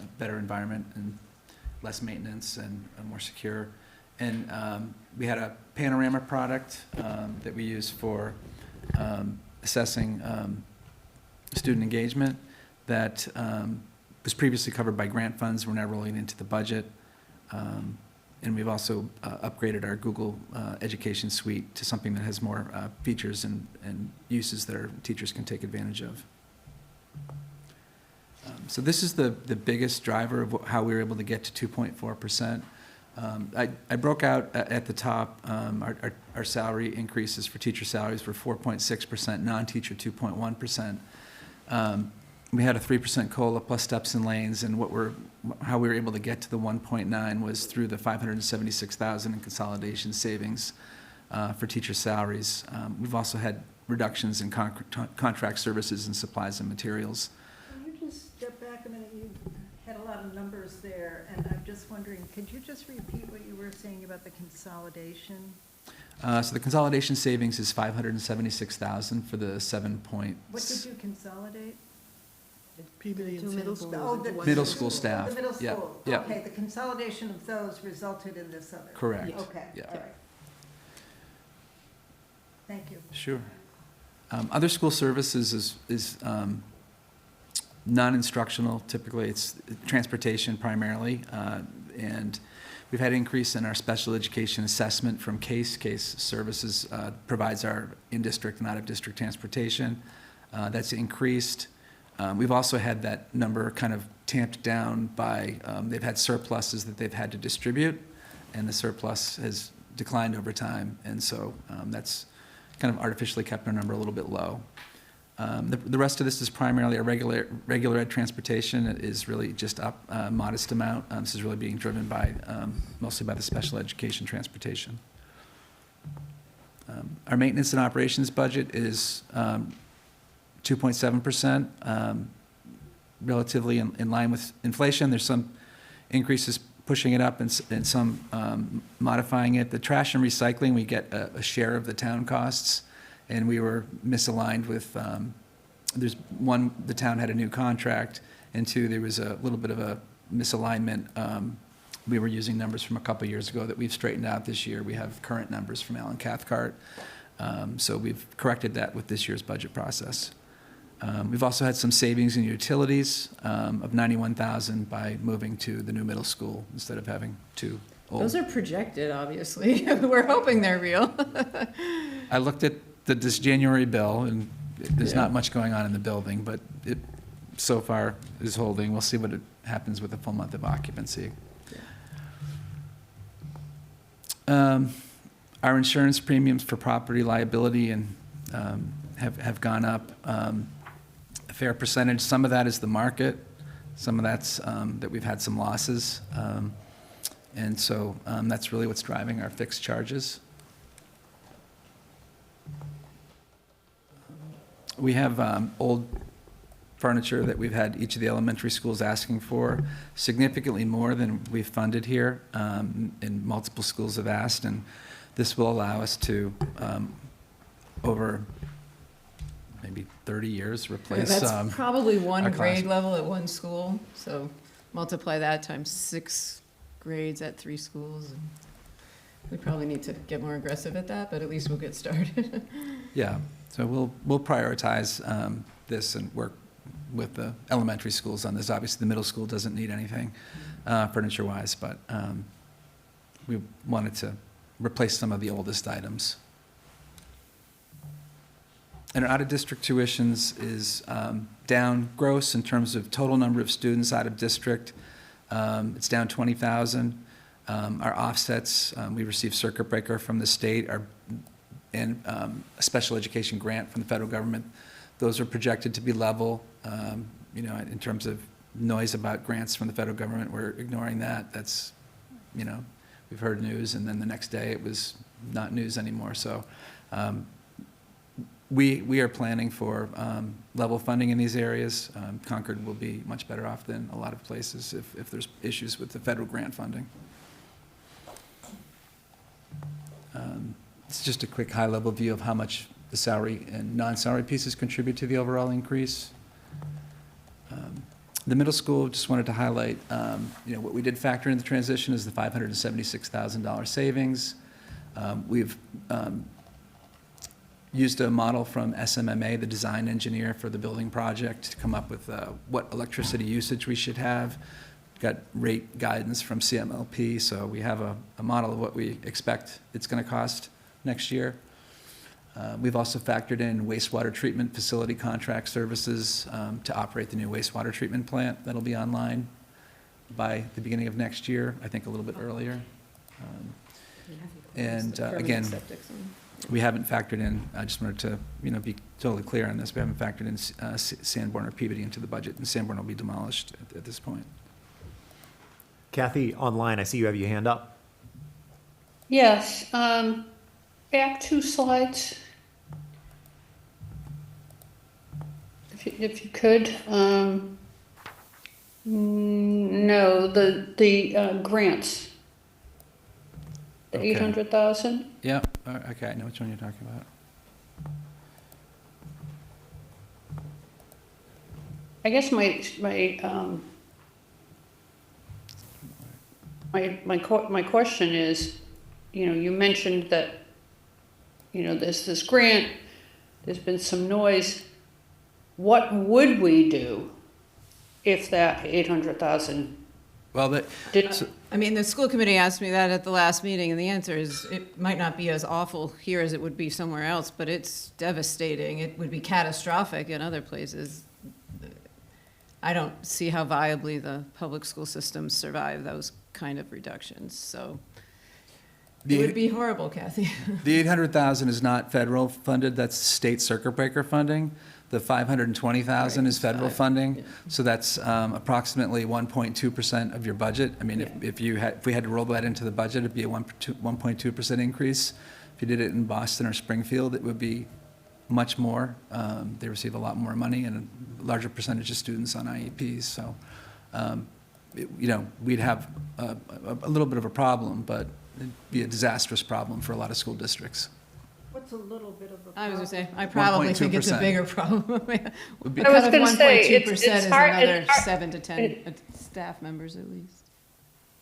a better environment and less maintenance and more secure. And we had a panorama product that we use for assessing student engagement that was previously covered by grant funds. We're now rolling into the budget. And we've also upgraded our Google Education Suite to something that has more features and uses that our teachers can take advantage of. So this is the biggest driver of how we were able to get to 2.4%. I broke out at the top, our salary increases for teacher salaries were 4.6%, non-teacher 2.1%. We had a 3% COLA plus steps and lanes, and how we were able to get to the 1.9 was through the $576,000 in consolidation savings for teacher salaries. We've also had reductions in contract services and supplies and materials. Can you just step back a minute? You had a lot of numbers there, and I'm just wondering, could you just repeat what you were saying about the consolidation? So the consolidation savings is $576,000 for the 7 point. What did you consolidate? Peabody and middle Sanborn. Oh, the Middle school staff. The middle Yeah, school. yeah. Okay, the consolidation of those resulted in this other. Correct. Okay, Yeah. all right. Thank you. Sure. Other school services is non-instructional. Typically, it's transportation primarily, and we've had an increase in our special education assessment from CASE. CASE Services provides our in-district and out-of-district transportation. That's increased. We've also had that number kind of tamped down by, they've had surpluses that they've had to distribute, and the surplus has declined over time, and so that's kind of artificially kept our number a little bit low. The rest of this is primarily our regular ed transportation. It is really just up a modest amount. This is really being driven by, mostly by the special education transportation. Our maintenance and operations budget is 2.7%, relatively in line with inflation. There's some increases pushing it up and some modifying it. The trash and recycling, we get a share of the town costs, and we were misaligned with, there's one, the town had a new contract, and two, there was a little bit of a misalignment. We were using numbers from a couple years ago that we've straightened out this year. We have current numbers from Alan Cathcart. So we've corrected that with this year's budget process. We've also had some savings in utilities of $91,000 by moving to the new middle school instead of having two old. Those are projected, obviously. We're hoping they're real. I looked at this January bill, and there's not much going on in the building, but it so far is holding. We'll see what happens with a full month of occupancy. Our insurance premiums for property liability and have gone up a fair percentage. Some of that is the market. Some of that's that we've had some losses. And so that's really what's driving our fixed charges. We have old furniture that we've had each of the elementary schools asking for, significantly more than we've funded here, and multiple schools have asked, and this will allow us to, over maybe 30 years, replace That's probably one our grade class. level at one school, so multiply that times 6 grades at 3 schools. And we probably need to get more aggressive at that, but at least we'll get started. Yeah, so we'll prioritize this and work with the elementary schools on this. Obviously, the middle school doesn't need anything furniture-wise, but we wanted to replace some of the oldest items. And our out-of-district tuitions is down gross in terms of total number of students out of district. It's down 20,000. Our offsets, we received circuit breaker from the state, and a special education grant from the federal government. Those are projected to be level. In terms of noise about grants from the federal government, we're ignoring that. That's, we've heard news, and then the next day it was not news anymore. So we are planning for level funding in these areas. Concord will be much better off than a lot of places if there's issues with the federal grant funding. It's just a quick high-level view of how much the salary and non-salary pieces contribute to the overall increase. The middle school, just wanted to highlight, what we did factor in the transition is the $576,000 savings. We've used a model from SMMA, the design engineer for the building project, to come up with what electricity usage we should have. Got rate guidance from CMLP, so we have a model of what we expect it's going to cost next year. We've also factored in wastewater treatment facility contract services to operate the new wastewater treatment plant that'll be online by the beginning of next year, I think a little bit earlier. And The permanent again, septic zone. we haven't factored in, I just wanted to, be totally clear on this, we haven't factored in Sanborn or Peabody into the budget, and Sanborn will be demolished at this point. Kathy, online, I see you have your hand up. Yes, back 2 slides. If you could, no, the grants. The Okay. 800,000. Yeah, okay, I know which one you're talking about. I guess my question is, you mentioned that, there's this grant, there's been some noise. What would we do if that 800,000 Well, did? I mean, the school committee asked me that at the last meeting, and the answer is, it might not be as awful here as it would be somewhere else, but it's devastating. It would be catastrophic in other places. I don't see how viably the public school systems survive those kind of reductions, so it would be horrible, Kathy. The 800,000 is not federal funded, that's state circuit breaker funding. The 520,000 is federal funding, so that's approximately 1.2% of your budget. I mean, if we had to roll that into the budget, it'd be a 1.2% increase. If you did it in Boston or Springfield, it would be much more. They receive a lot more money and a larger percentage of students on IEPs. So, we'd have a little bit of a problem, but it'd be a disastrous problem for a lot of school districts. What's a little bit of a problem? I was gonna say, I probably think it's a 1.2%. bigger problem. Would be- I was gonna say, it's 1.2% is hard- another it's hard- 7 to 10 staff members at least.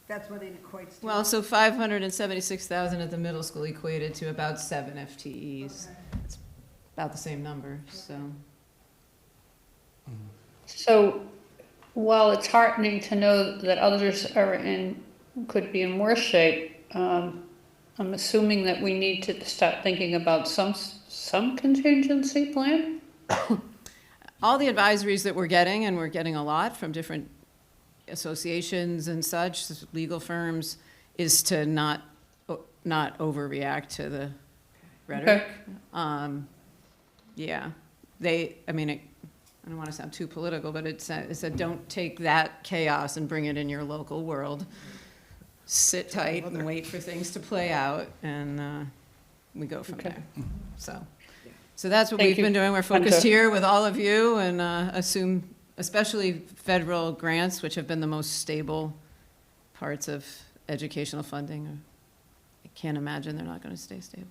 That's what it equates to. Well, so 576,000 at the middle school equated to about 7 FTEs. It's about the same number, so. So, while it's heartening to know that others could be in worse shape, I'm assuming that we need to start thinking about some contingency plan? All the advisories that we're getting, and we're getting a lot from different associations and such, legal firms, is to not overreact to the rhetoric. Yeah, I don't want to sound too political, but it said don't take that chaos and bring it in your local world. Sit tight and wait for things to play out, and we go from there. So that's what Thank we've you, been doing. We're focused Hunter. here with all of you, and assume, especially federal grants, which have been the most stable parts of educational funding. I can't imagine they're not going to stay stable.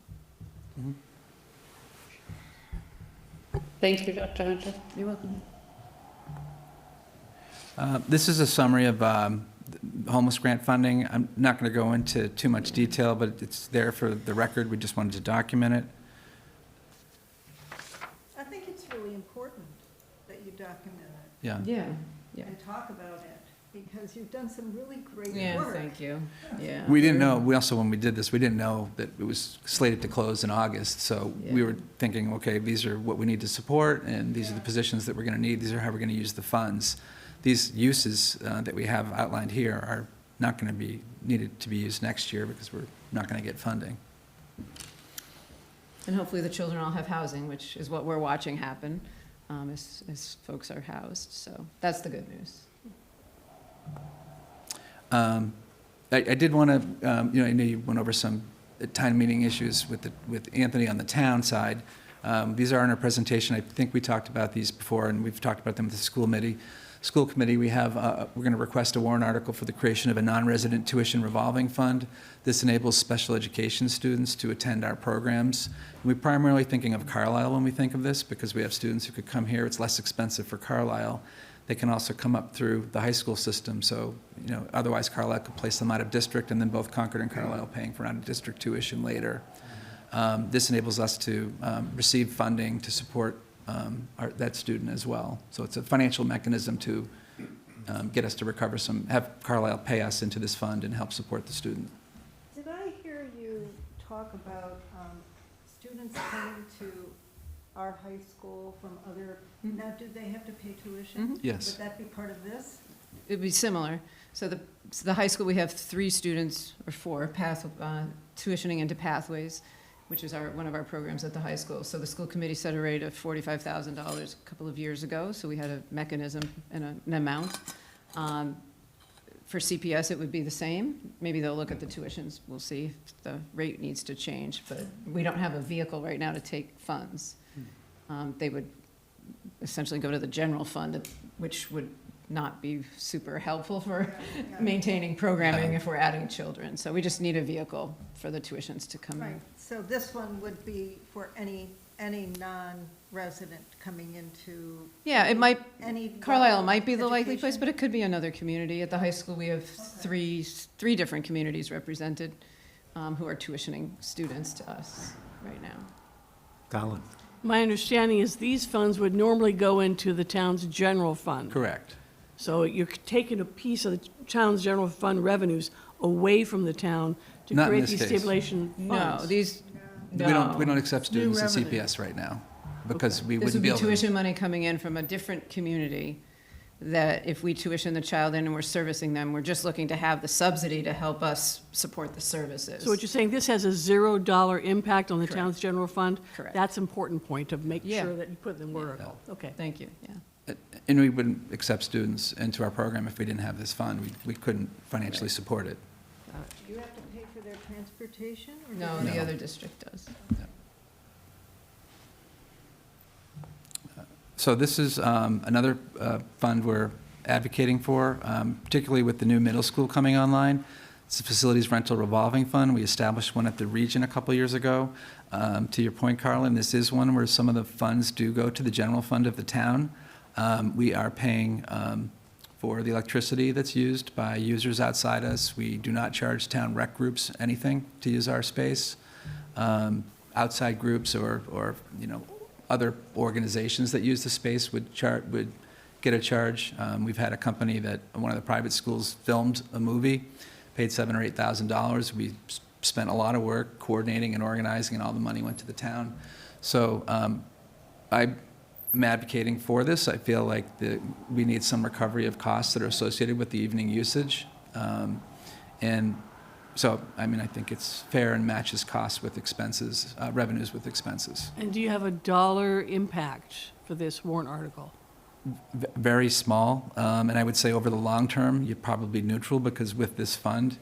Thank you, Dr. Hunter. You're welcome. This is a summary of homeless grant funding. I'm not going to go into too much detail, but it's there for the record. We just wanted to document it. I think it's really important that you document it Yeah. Yeah. and talk about it, because you've done some really great Yeah, work. thank you. Yeah. We didn't know, when we did this, we didn't know that it was slated to close in August. So we Yeah. were thinking, okay, these are what we need to support, and these are the positions that we're going to need. These are how we're going to use the funds. These uses that we have outlined here are not going to be needed to be used next year because we're not going to get funding. And hopefully the children all have housing, which is what we're watching happen as folks are housed. So that's the good news. I did want to, I know you went over some time meeting issues with Anthony on the town side. These are in our presentation. I think we talked about these before, and we've talked about them with the school committee. We have, we're going to request a warrant article for the creation of a non-resident tuition revolving fund. This enables special education students to attend our programs. We're primarily thinking of Carlisle when we think of this, because we have students who could come here. It's less expensive for Carlisle. They can also come up through the high school system. So, otherwise Carlisle could place them out of district, and then both Concord and Carlisle paying for out-of-district tuition later. This enables us to receive funding to support that student as well. So it's a financial mechanism to get us to recover have Carlisle pay us into this fund and help support the student. Did I hear you talk about students coming to our high school from other, now do they have to pay tuition? Yes. Would that be part of this? it'd be similar. So the high school, we have 3 students, or 4, tuitioning into Pathways, which is one of our programs at the high school. So the school committee set a rate of $45,000 a couple of years ago, so we had a mechanism and an amount. For CPS, it would be the same. Maybe they'll look at the tuitions, we'll see if the rate needs to change, but we don't have a vehicle right now to take funds. They would essentially go to the general fund, which would not be super helpful for maintaining programming if we're adding children. So we just need a vehicle for the tuitions to come Right, in. so this one would be for any non-resident coming into. Yeah, it might, Any. Carlisle might be the likely place, education? but it could be another community. At the high school, we have three different communities represented who are tuitioning students to us right now. Colin? My understanding is these funds would normally go into the town's general fund. Correct. So you're taking a piece of the town's general fund revenues away from the town to Not in create this these case. stabilization No, funds. We don't accept students in revenue. CPS right now, because we This wouldn't would be be able to. tuition money coming in from a different community, that if we tuition the child in and we're servicing them, we're just looking to have the subsidy to help us support the services. So what you're saying, this has a $0 impact on the Correct. town's general fund? Correct. That's an important point to make Yeah. sure that you put in the work. Okay. Thank you, yeah. And we wouldn't accept students into our program if we didn't have this fund. We couldn't financially support it. Do you have to pay for their transportation? Or No, do they- the other district does. So this is another fund we're advocating for, particularly with the new middle school coming online. It's a facilities rental revolving fund. We established one at the region a couple years ago. To your point, Carlin, this is one where some of the funds do go to the general fund of the town. We are paying for the electricity that's used by users outside us. We do not charge town rec groups anything to use our space. Outside groups or other organizations that use the space would get a charge. We've had a company that, one of the private schools, filmed a movie, paid $7,000 or $8,000. We spent a lot of work coordinating and organizing, and all the money went to the town. So I'm advocating for this. I feel like we need some recovery of costs that are associated with the evening usage. And so, I think it's fair and matches costs with expenses, revenues with expenses. And do you have a dollar impact for this warrant article? Very small, and I would say over the long term, you're probably neutral, because with this fund,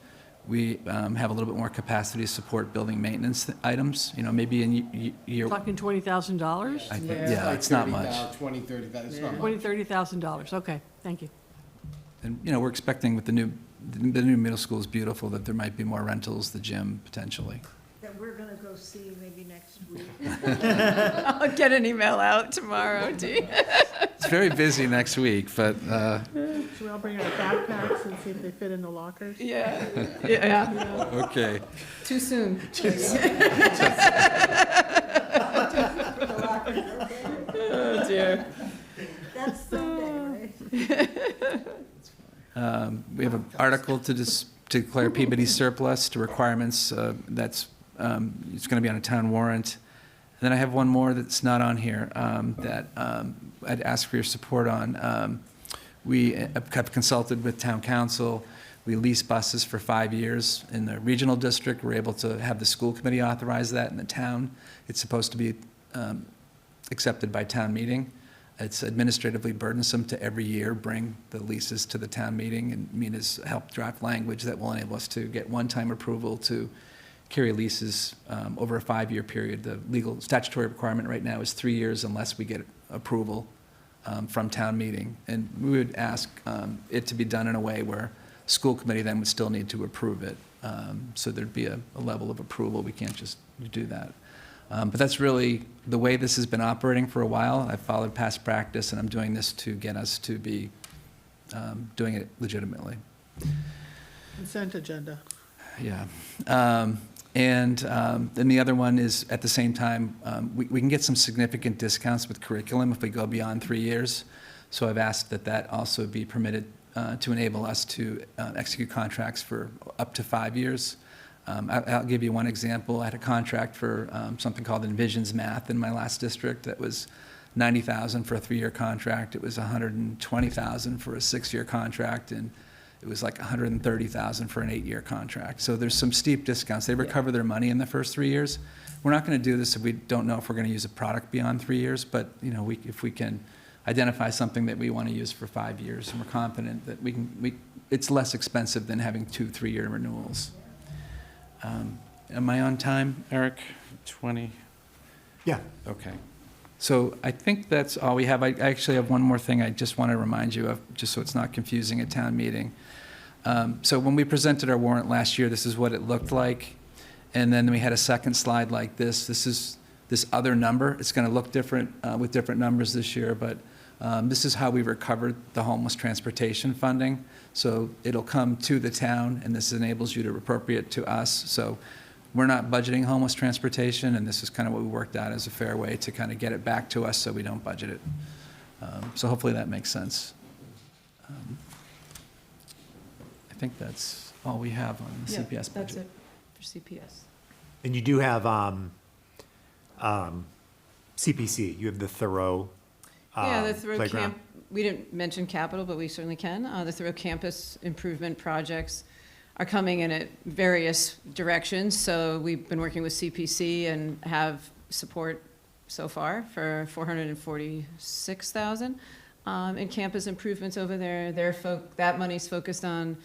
we have a little bit more capacity to support building maintenance items, maybe in year. Talking $20,000? I think, yeah, it's not much. $20,000, it's not much. $20,000, $30,000, okay, thank you. And, we're expecting with the new middle school is beautiful, that there might be more rentals, the gym, potentially. That we're gonna go see maybe next week. I'll get an email out tomorrow, Dee. It's very busy next week, but, Should we all bring our backpacks and see if they fit in the lockers? Yeah, yeah. okay. Too soon. Oh, dear. That's Sunday, right? We have an article to declare Peabody surplus to requirements. It's going to be on a town warrant. And then I have one more that's not on here that I'd ask for your support on. We have consulted with town council. We lease buses for 5 years in the regional district. We're able to have the school committee authorize that in the town. It's supposed to be accepted by town meeting. It's administratively burdensome to every year bring the leases to the town meeting, and Mina's helped draft language that will enable us to get one-time approval to carry leases over a 5-year period. The legal statutory requirement right now is 3 years unless we get approval from town meeting. And we would ask it to be done in a way where school committee then would still need to approve it. So there'd be a level of approval. We can't just do that. But that's really the way this has been operating for a while. I've followed past practice, and I'm doing this to get us to be doing it legitimately. Consent agenda. Yeah. And then the other one is, at the same time, we can get some significant discounts with curriculum if we go beyond 3 years. So I've asked that also be permitted to enable us to execute contracts for up to 5 years. I'll give you one example. I had a contract for something called Envisions Math in my last district that was $90,000 for a 3-year contract. It was $120,000 for a 6-year contract, and it was like $130,000 for an 8-year contract. So there's some steep discounts. They recover their money in the first 3 years. We're not going to do this if we don't know if we're going to use a product beyond 3 years, but if we can identify something that we want to use for 5 years, and we're confident that it's less expensive than having 2 3-year renewals. Am I on time, Eric? 20? Yeah. Okay. So I think that's all we have. I actually have one more thing I just want to remind you of, just so it's not confusing at town meeting. So when we presented our warrant last year, this is what it looked like. And then we had a second slide like this. This is this other number. It's going to look different with different numbers this year, but this is how we recovered the homeless transportation funding. So it'll come to the town, and this enables you to appropriate to us. So we're not budgeting homeless transportation, and this is kind of what we worked out as a fair way to kind of get it back to us so we don't budget it. So hopefully that makes sense. I think that's all we have on the CPS budget. That's it for CPS. And you do have CPC, you have the Thoreau Yeah, the Thoreau playground. camp, we didn't mention capital, but we certainly can. The Thoreau campus improvement projects are coming in at various directions. So we've been working with CPC and have support so far for $446,000 in campus improvements over there. That money's focused on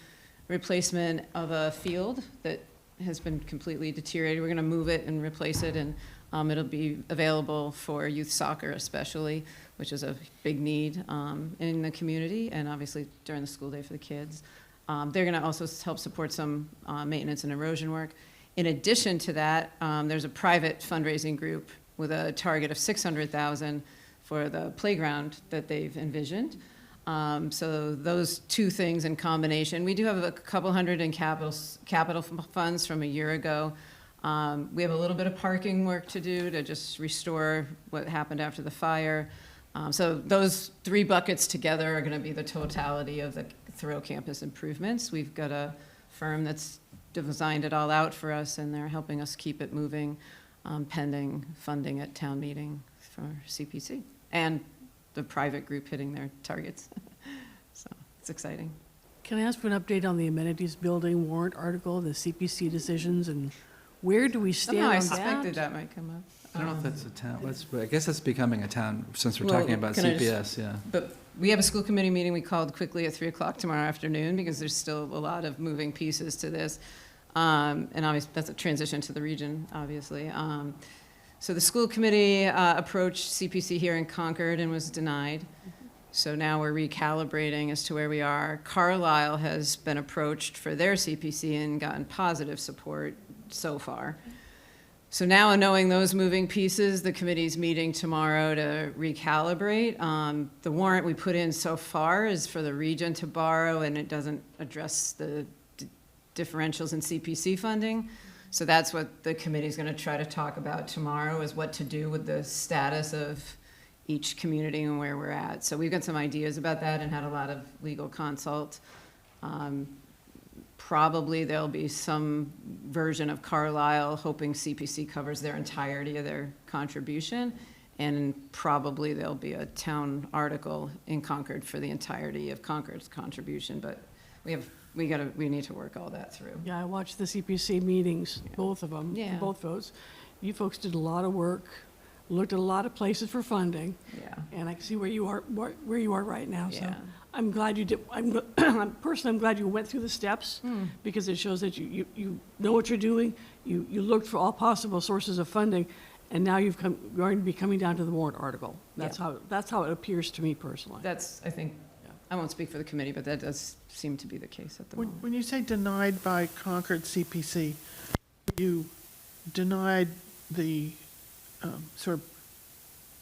replacement of a field that has been completely deteriorated. We're going to move it and replace it, and it'll be available for youth soccer especially, which is a big need in the community, and obviously during the school day for the kids. They're going to also help support some maintenance and erosion work. In addition to that, there's a private fundraising group with a target of $600,000 for the playground that they've envisioned. So those two things in combination. We do have a couple hundred in capital funds from a year ago. We have a little bit of parking work to do to just restore what happened after the fire. So those three buckets together are going to be the totality of the Thoreau campus improvements. We've got a firm that's designed it all out for us, and they're helping us keep it moving pending funding at town meeting for CPC and the private group hitting their targets. So it's exciting. Can I ask for an update on the amenities building warrant article, the CPC decisions, and where do we stand Somehow I on suspected that? that might come up. I don't know if that's a town, I guess that's becoming a town, since we're Well, talking about can I just- CPS, yeah. But we have a school committee meeting we called quickly at 3 o'clock tomorrow afternoon because there's still a lot of moving pieces to this. And obviously, that's a transition to the region, obviously. So the school committee approached CPC here in Concord and was denied. So now we're recalibrating as to where we are. Carlisle has been approached for their CPC and gotten positive support so far. So now, knowing those moving pieces, the committee's meeting tomorrow to recalibrate. The warrant we put in so far is for the region to borrow, and it doesn't address the differentials in CPC funding. So that's what the committee's going to try to talk about tomorrow, is what to do with the status of each community and where we're at. So we've got some ideas about that and had a lot of legal consult. Probably there'll be some version of Carlisle hoping CPC covers their entirety of their contribution, and probably there'll be a town article in Concord for the entirety of Concord's contribution, but we need to work all that through. Yeah, I watched the CPC meetings, both of them, Yeah. both votes. You folks did a lot of work, looked at a lot of places for funding. Yeah. And I can see where you are right now, so Yeah. I'm glad you did, I'm glad you went through the steps, because it shows that you know what you're doing, you looked for all possible sources of funding, and now you're going to be coming down to the warrant article. That's how it appears to me personally. That's, I think, I won't speak for the committee, but that does seem to be the case at the moment. When you say denied by Concord CPC, you denied the sort of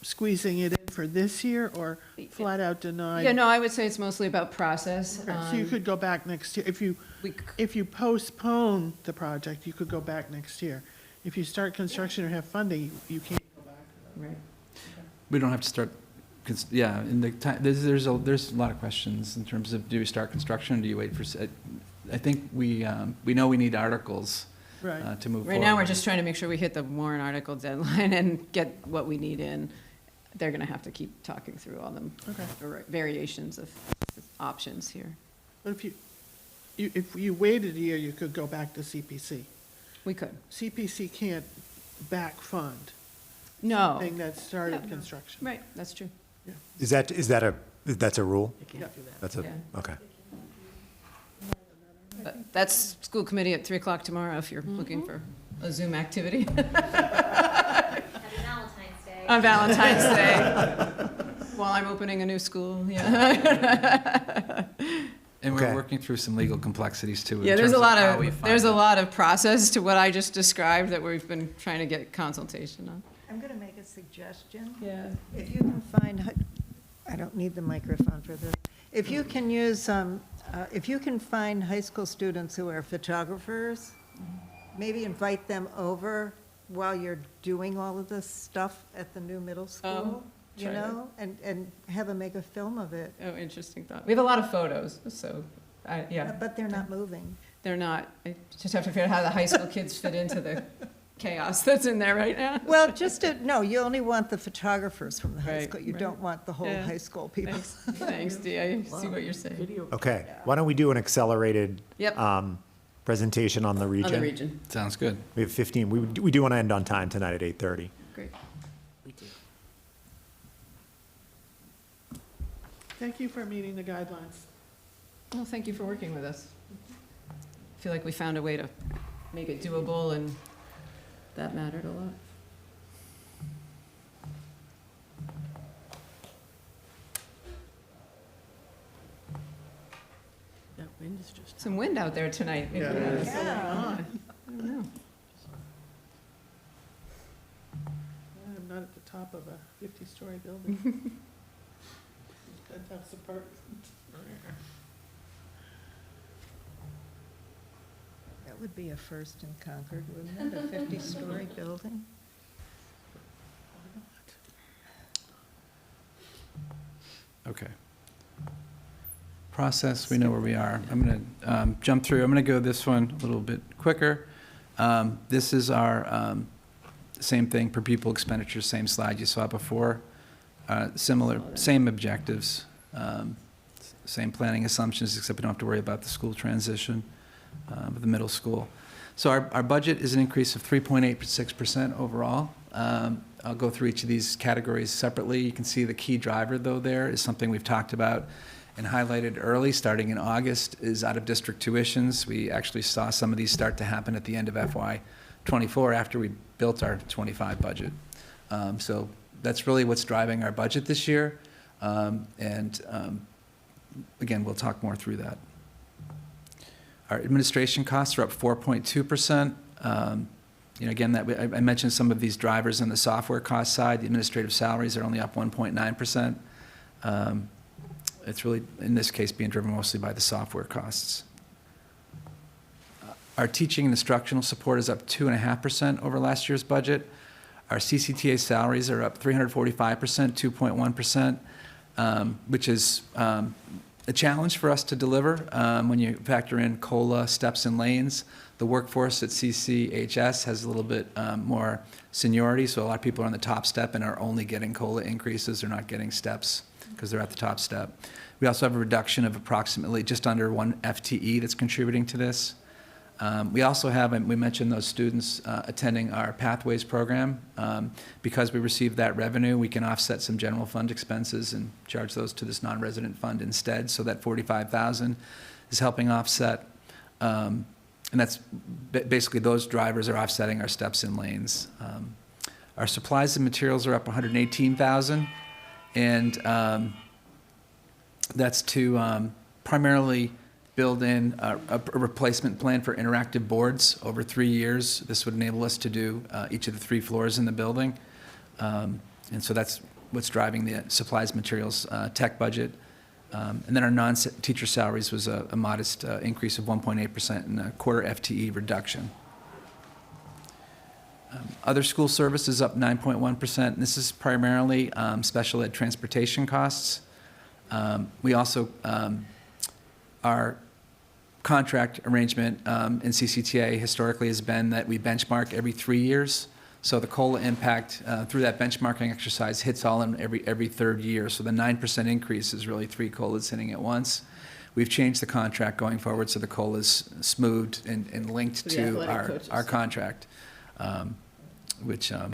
squeezing it in for this year, or flat out denied? Yeah, no, I would say it's mostly about process. Okay, so you could go back next year. If you postpone the project, you could go back next year. If you start construction or have funding, you can't go back. Right. We don't have to start, yeah, in the time, there's a lot of questions in terms of, do we start construction, do you wait for, I think we know we need articles Right. to move forward. Right now, we're just trying to make sure we hit the warrant article deadline and get what we need in. they're gonna have to keep talking through all them Okay. variations of options here. But if you waited a year, you could go back to CPC. We could. CPC can't back fund No. thing that started Yeah. construction. Right, that's true. That's a rule? They can't do that. That's a, Yeah. okay. But that's school committee at 3:00 tomorrow if you're looking for a Zoom activity. On Valentine's Day, while I'm opening a new school, yeah. And Okay. we're working through some legal complexities too. in Yeah, there's terms a lot how we of, fund there's a it. lot of process to what I just described that we've been trying to get consultation on. I'm going to make a suggestion. Yeah. If you can find, I don't need the microphone for this. If you can use, if you can find high school students who are photographers, maybe invite them over while you're doing all of this stuff at the new middle school, you try that. know, and have them make a film of it. Oh, interesting thought. We have a lot of photos, so, yeah, But they're not moving. they're not, I just have to figure out how the high school kids fit into the chaos that's in there right now. Well, no, you only want the photographers from the high Right, school. You right. don't want the whole Yeah. high school people. Thanks, Dee, I see what you're saying. Okay, why don't we do an accelerated Yep. presentation on the region? On the region, Sounds good. We have 15, we do want to end on time tonight at 8:30. great. Thank you for meeting the guidelines. Well, thank you for working with us. I feel like we found a way to make it doable, and that mattered a lot. That wind is just. Some wind out there tonight. maybe. Yeah. Yeah. I don't know. I'm not at the top of a 50-story building. Penthouse apartment. That would be a first in Concord, wouldn't it? A 50-story building? Okay. Process, we know where we are. I'm going to jump through. I'm going to go this one a little bit quicker. This is our same thing per pupil expenditures, same slide you saw before. Similar, same objectives, same planning assumptions, except we don't have to worry about the school transition with the middle school. So our budget is an increase of 3.86% overall. I'll go through each of these categories separately. You can see the key driver, though, there is something we've talked about and highlighted early, starting in August, is out-of-district tuitions. We actually saw some of these start to happen at the end of FY '24 after we built our '25 budget. So that's really what's driving our budget this year. Again, we'll talk more through that. Our administration costs are up 4.2%. Again, I mentioned some of these drivers on the software cost side. The administrative salaries are only up 1.9%. It's really, in this case, being driven mostly by the software costs. Our teaching and instructional support is up 2.5% over last year's budget. Our CCTA salaries are up 345%, 2.1%, which is a challenge for us to deliver when you factor in COLA, steps, and lanes. The workforce at CCHS has a little bit more seniority, so a lot of people are on the top step and are only getting COLA increases. They're not getting steps because they're at the top step. We also have a reduction of approximately just under 1 FTE that's contributing to this. We also have, and we mentioned those students attending our Pathways program. Because we received that revenue, we can offset some general fund expenses and charge those to this non-resident fund instead. So that $45,000 is helping offset. And that's basically those drivers are offsetting our steps and lanes. Our supplies and materials are up $118,000, and that's to primarily build in a replacement plan for interactive boards over 3 years. This would enable us to do each of the 3 floors in the building. And so that's what's driving the supplies, materials, tech budget. And then our non-teacher salaries was a modest increase of 1.8% and a quarter FTE reduction. Other school services up 9.1%, and this is primarily special ed transportation costs. We also, our contract arrangement in CCTA historically has been that we benchmark every 3 years. So the COLA impact through that benchmarking exercise hits all in every third year. So the 9% increase is really 3 COLAs hitting at once. We've changed the contract going forward, so the COLA is smoothed and linked To the to athletic coaches, our yeah. contract, which I'm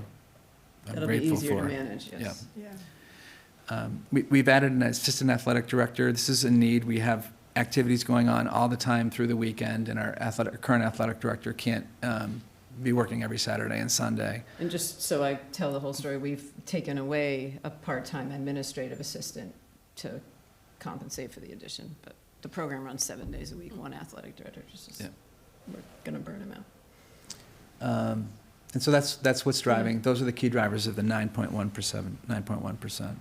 That'll be grateful easier to for. manage, yes. Yeah. We've added an assistant athletic director. This is a need. We have activities going on all the time through the weekend, and our current athletic director can't be working every Saturday and Sunday. And just so I tell the whole story, we've taken away a part-time administrative assistant to compensate for the addition, but the program runs 7 days a week, one athletic director, just, Yeah. we're gonna burn him out. And so that's what's driving, those are the key drivers of the 9.1%.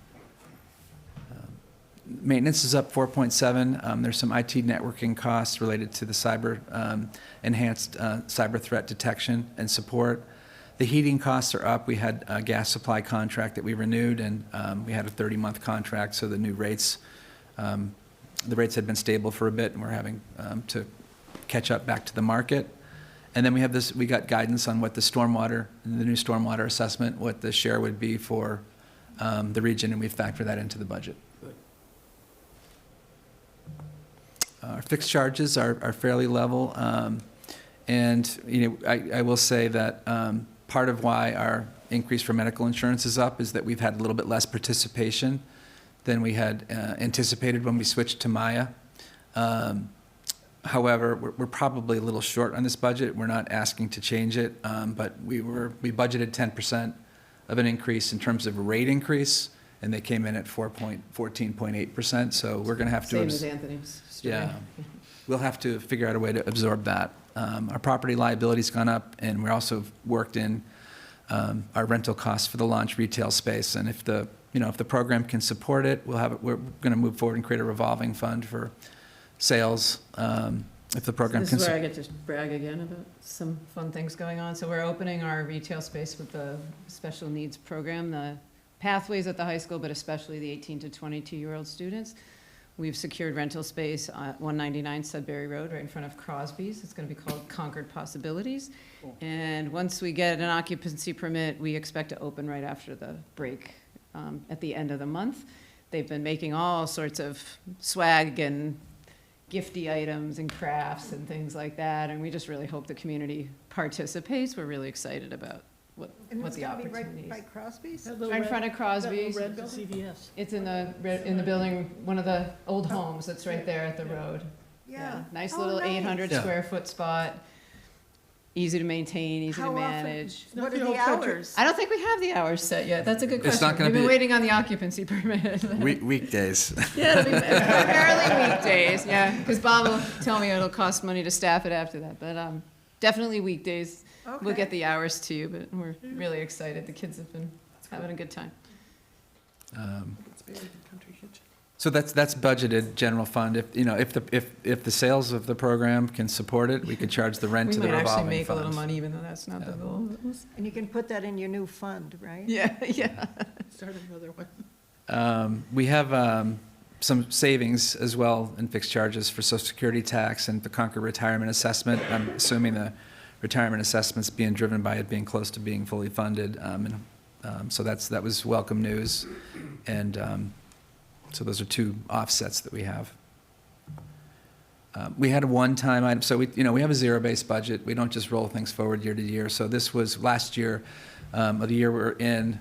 Maintenance is up 4.7. There's some IT networking costs related to the enhanced cyber threat detection and support. The heating costs are up. We had a gas supply contract that we renewed, and we had a 30-month contract, so the new rates, the rates had been stable for a bit, and we're having to catch up back to the market. And then we got guidance on what the new stormwater assessment, what the share would be for the region, and we factor that into the budget. Our fixed charges are fairly level, and I will say that part of why our increase for medical insurance is up is that we've had a little bit less participation than we had anticipated when we switched to Maya. However, we're probably a little short on this budget. We're not asking to change it, but we budgeted 10% of an increase in terms of a rate increase, and they came in at 14.8%. So we're going to have to. Same as Anthony's story. Yeah, we'll have to figure out a way to absorb that. Our property liability's gone up, and we're also worked in our rental costs for the launch retail space. And if the program can support it, we're going to move forward and create a revolving fund for sales. If the program This can. is where I get to brag again about some fun things going on. So we're opening our retail space with the special needs program, the pathways at the high school, but especially the 18 to 22-year-old students. We've secured rental space at 199 Sudbury Road, right in front of Crosby's. It's going to be called Concord Possibilities. Cool. And once we get an occupancy permit, we expect to open right after the break at the end of the month. They've been making all sorts of swag and gifty items and crafts and things like that, and we just really hope the community participates. We're really excited about what the opportunity is. Right by Crosby's? Right in front of Crosby's. That little red building? CVS. It's in the building, one of the old homes that's right there at the road. Yeah. Nice Oh, little nice. 800 Yeah. square foot spot. Easy to maintain, easy How to often? manage. What are the hours? I don't think we have the hours set yet. That's a good It's question. not gonna We've been be- waiting on the occupancy permit. Weekdays. Yeah, it'll be primarily weekdays, yeah, because Bob will tell me it'll cost money to staff it after that, but definitely weekdays. We'll Okay. get the hours to you, but we're really excited. The kids have been having a good time. So that's budgeted general fund. If the sales of the program can support it, we could charge the rent We to the might revolving actually make a little fund. money, even though that's not the goal. And you can put that in your new fund, right? Yeah, yeah. Start another one. We have some savings as well in fixed charges for Social Security tax and the Concord retirement assessment. I'm assuming the retirement assessment's being driven by it being close to being fully funded. So that was welcome news. And so those are two offsets that we have. We had a one-time item, so we have a zero-based budget. We don't just roll things forward year to year. So this was last year, of the year we're in,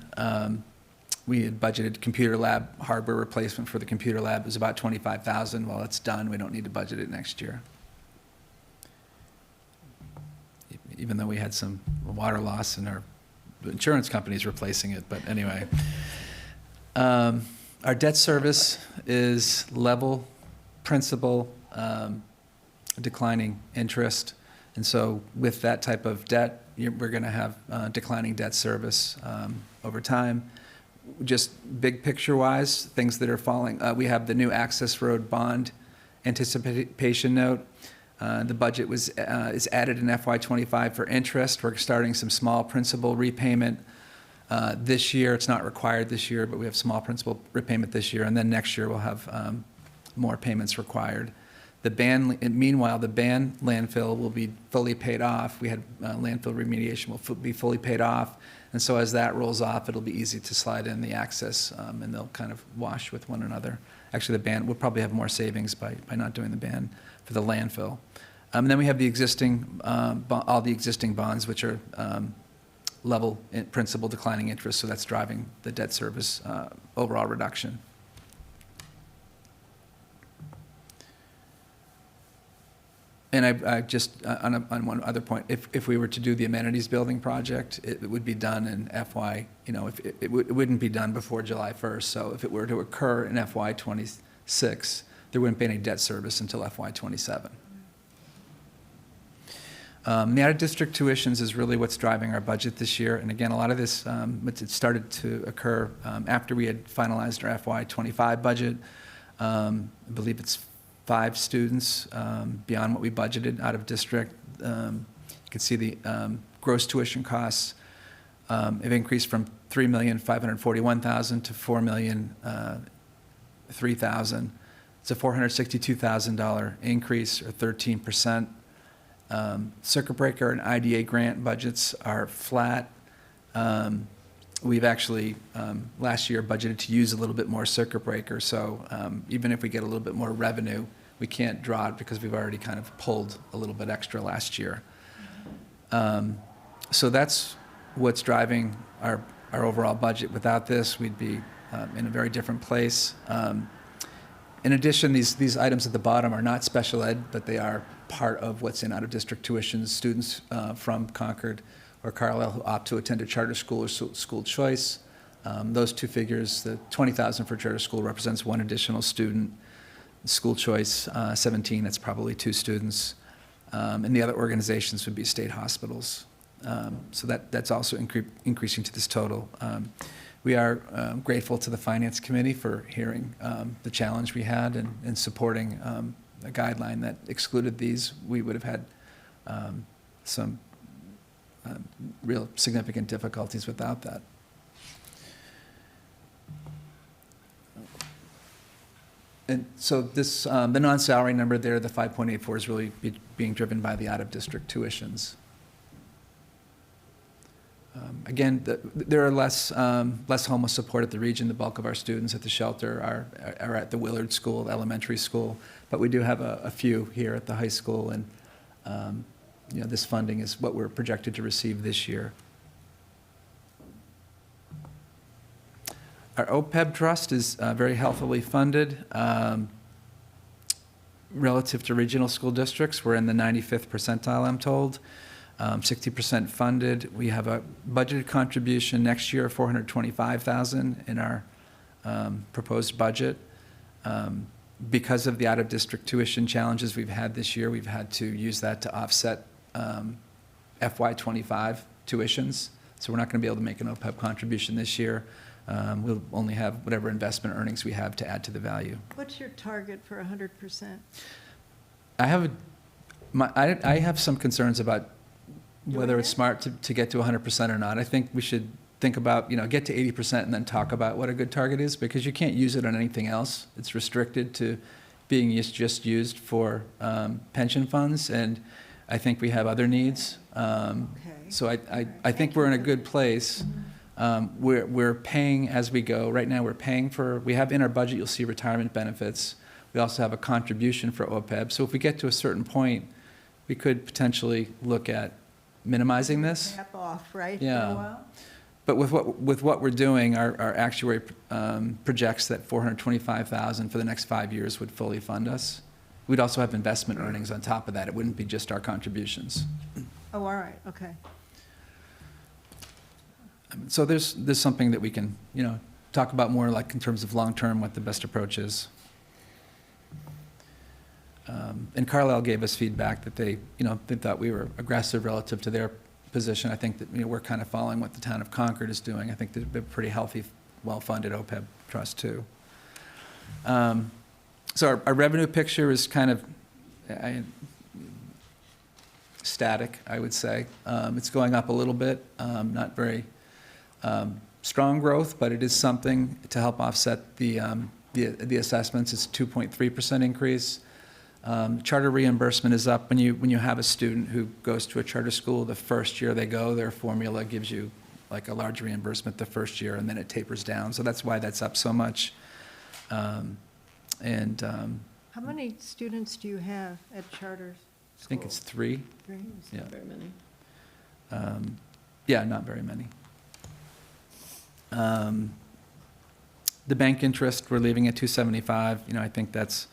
we had budgeted computer lab hardware replacement for the computer lab. It was about $25,000. Well, it's done. We don't need to budget it next year. Even though we had some water loss and our insurance company's replacing it, but anyway. Our debt service is level, principal, declining interest. And so with that type of debt, we're going to have declining debt service over time. Just big picture-wise, things that are falling. We have the new access road bond anticipation note. The budget is added in FY25 for interest. We're starting some small principal repayment this year. It's not required this year, but we have small principal repayment this year, and then next year we'll have more payments required. Meanwhile, the band landfill will be fully paid off. We had landfill remediation will be fully paid off. And so as that rolls off, it'll be easy to slide in the access, and they'll kind of wash with one another. Actually, the band, we'll probably have more savings by not doing the band for the landfill. And then we have the existing, all the existing bonds, which are level principal declining interest, so that's driving the debt service overall reduction. And I just, on one other point, if we were to do the amenities building project, it would be done in FY, it wouldn't be done before July 1st. So if it were to occur in FY '26, there wouldn't be any debt service until FY '27. The out-of-district tuitions is really what's driving our budget this year. And again, a lot of this, it started to occur after we had finalized our FY '25 budget. I believe it's 5 students beyond what we budgeted out of district. You can see the gross tuition costs have increased from $3,541,000 to $4,003,000. It's a $462,000 increase, or 13%. Circuit breaker and IDA grant budgets are flat. We've actually, last year, budgeted to use a little bit more circuit breaker, so even if we get a little bit more revenue, we can't draw it because we've already kind of pulled a little bit extra last year. So that's what's driving our overall budget. Without this, we'd be in a very different place. In addition, these items at the bottom are not special ed, but they are part of what's in out-of-district tuitions. Students from Concord or Carlisle who opt to attend a charter school or school choice. Those two figures, the $20,000 for charter school represents 1 additional student. School choice, 17, that's probably 2 students. And the other organizations would be state hospitals. So that's also increasing to this total. We are grateful to the Finance Committee for hearing the challenge we had and supporting a guideline that excluded these. We would have had some real significant difficulties without that. And so this, the non-salary number there, the 5.84, is really being driven by the out-of-district tuitions. Again, there are less homeless support at the region. The bulk of our students at the shelter are at the Willard School, elementary school, but we do have a few here at the high school, and this funding is what we're projected to receive this year. Our OPEB trust is very healthily funded. Relative to regional school districts, we're in the 95th percentile, I'm told. 60% funded. We have a budgeted contribution next year of $425,000 in our proposed budget. Because of the out-of-district tuition challenges we've had this year, we've had to use that to offset FY '25 tuitions. So we're not going to be able to make an OPEB contribution this year. We'll only have whatever investment earnings we have to add to the value. What's your target for 100%? I have some concerns about whether it's smart to get to 100% or not. I think we should think about, get to 80% and then talk about what a good target is, because you can't use it on anything else. It's restricted to being just used for pension funds, and I think we have other needs. So I think we're in a good place. We're paying as we go. Right now, we have in our budget, you'll see retirement benefits. We also have a contribution for OPEB. So if we get to a certain point, we could potentially look at minimizing this. Cap off, right, Yeah. for a while? But with what we're doing, our actuary projects that $425,000 for the next 5 years would fully fund us. We'd also have investment earnings on top of that. It wouldn't be just our contributions. Oh, all right, okay. So there's something that we can, talk about more, like in terms of long-term, what the best approach is. And Carlisle gave us feedback that they thought we were aggressive relative to their position. I think that we're kind of following what the town of Concord is doing. I think they're pretty healthy, well-funded OPEB trust too. So our revenue picture is kind of static, I would say. It's going up a little bit, not very strong growth, but it is something to help offset the assessments. It's a 2.3% increase. Charter reimbursement is up. When you have a student who goes to a charter school, the first year they go, their formula gives you like a large reimbursement the first year, and then it tapers down. So that's why that's up so much. How many students do you have at charters? I think it's 3. Three? Yeah. Not very many. Yeah, not very many. The bank interest, we're leaving at 275. I think that's,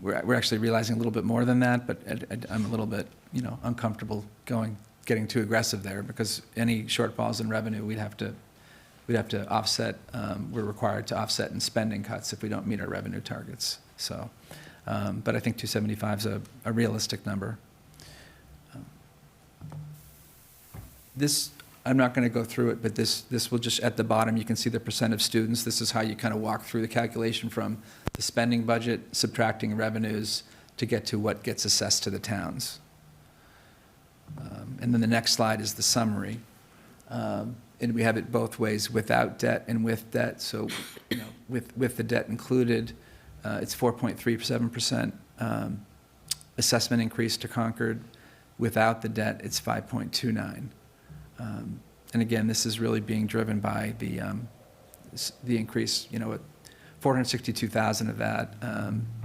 we're actually realizing a little bit more than that, but I'm a little bit, uncomfortable getting too aggressive there, because any shortfalls in revenue, we'd have to offset, we're required to offset in spending cuts if we don't meet our revenue targets. So, but I think 275 is a realistic number. This, I'm not going to go through it, but this will just, at the bottom, you can see the percent of students. This is how you kind of walk through the calculation from the spending budget, subtracting revenues, to get to what gets assessed to the towns. And then the next slide is the summary. And we have it both ways, without debt and with debt. So, with the debt included, it's 4.37% assessment increase to Concord. Without the debt, it's 5.29. And again, this is really being driven by the increase, 462,000 of that,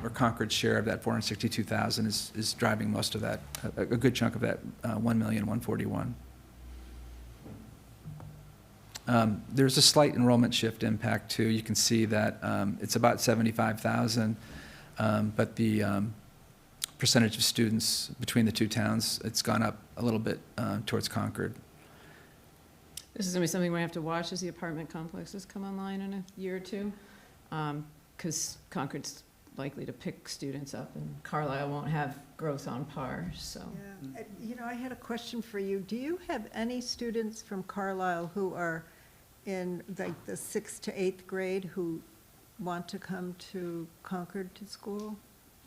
or Concord's share of that 462,000 is driving most of that, a good chunk of that, 1,140,000. There's a slight enrollment shift impact too. You can see that it's about 75,000, but the percentage of students between the two towns, it's gone up a little bit towards Concord. This is going to be something we have to watch as the apartment complexes come online in a year or two, because Concord's likely to pick students up, and Carlisle won't have growth on par, so. Yeah. I had a question for you. Do you have any students from Carlisle who are in like the 6th to 8th grade who want to come to Concord to school?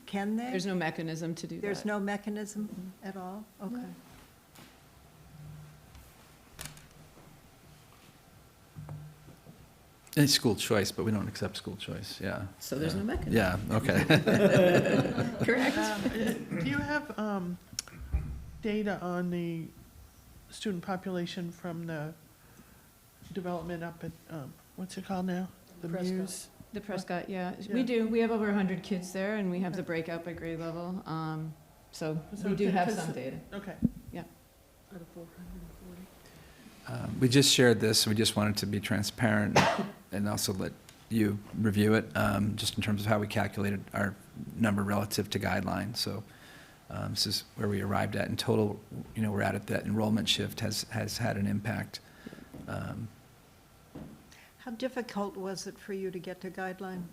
Can they? There's no mechanism to do that. There's no mechanism at all? Okay. It's school choice, but we don't accept school choice, yeah. So there's no mechanism. Yeah, okay. Correct. Do you have data on the student population from the development up at, what's it called now? The Prescott. Muse? The Prescott, yeah. Yeah. We do. We have over 100 kids there, and we have the breakout by grade level. So we do have some data. Okay. Yeah. Out of 440. We just shared this, we just wanted to be transparent and also let you review it, just in terms of how we calculated our number relative to guideline. So this is where we arrived at. In total, we're at that enrollment shift has had an impact. How difficult was it for you to get to guideline?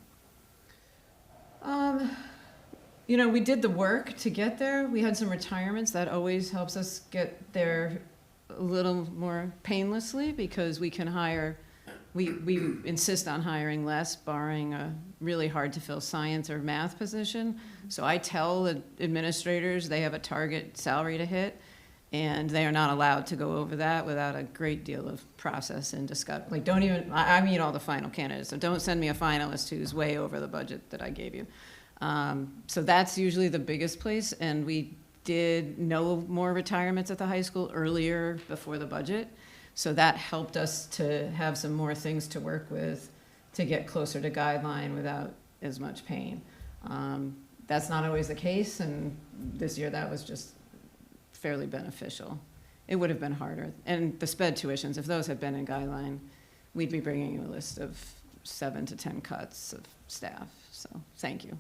We did the work to get there. We had some retirements. That always helps us get there a little more painlessly, because we can hire, we insist on hiring less, barring a really hard to fill science or math position. So I tell the administrators they have a target salary to hit, and they are not allowed to go over that without a great deal of process and discuss. Like, don't even, I meet all the final candidates, so don't send me a finalist who's way over the budget that I gave you. So that's usually the biggest place, and we did no more retirements at the high school earlier before the budget. So that helped us to have some more things to work with to get closer to guideline without as much pain. That's not always the case, and this year that was just fairly beneficial. It would have been harder. And the sped tuitions, if those had been in guideline, we'd be bringing you a list of 7 to 10 cuts of staff. So thank you.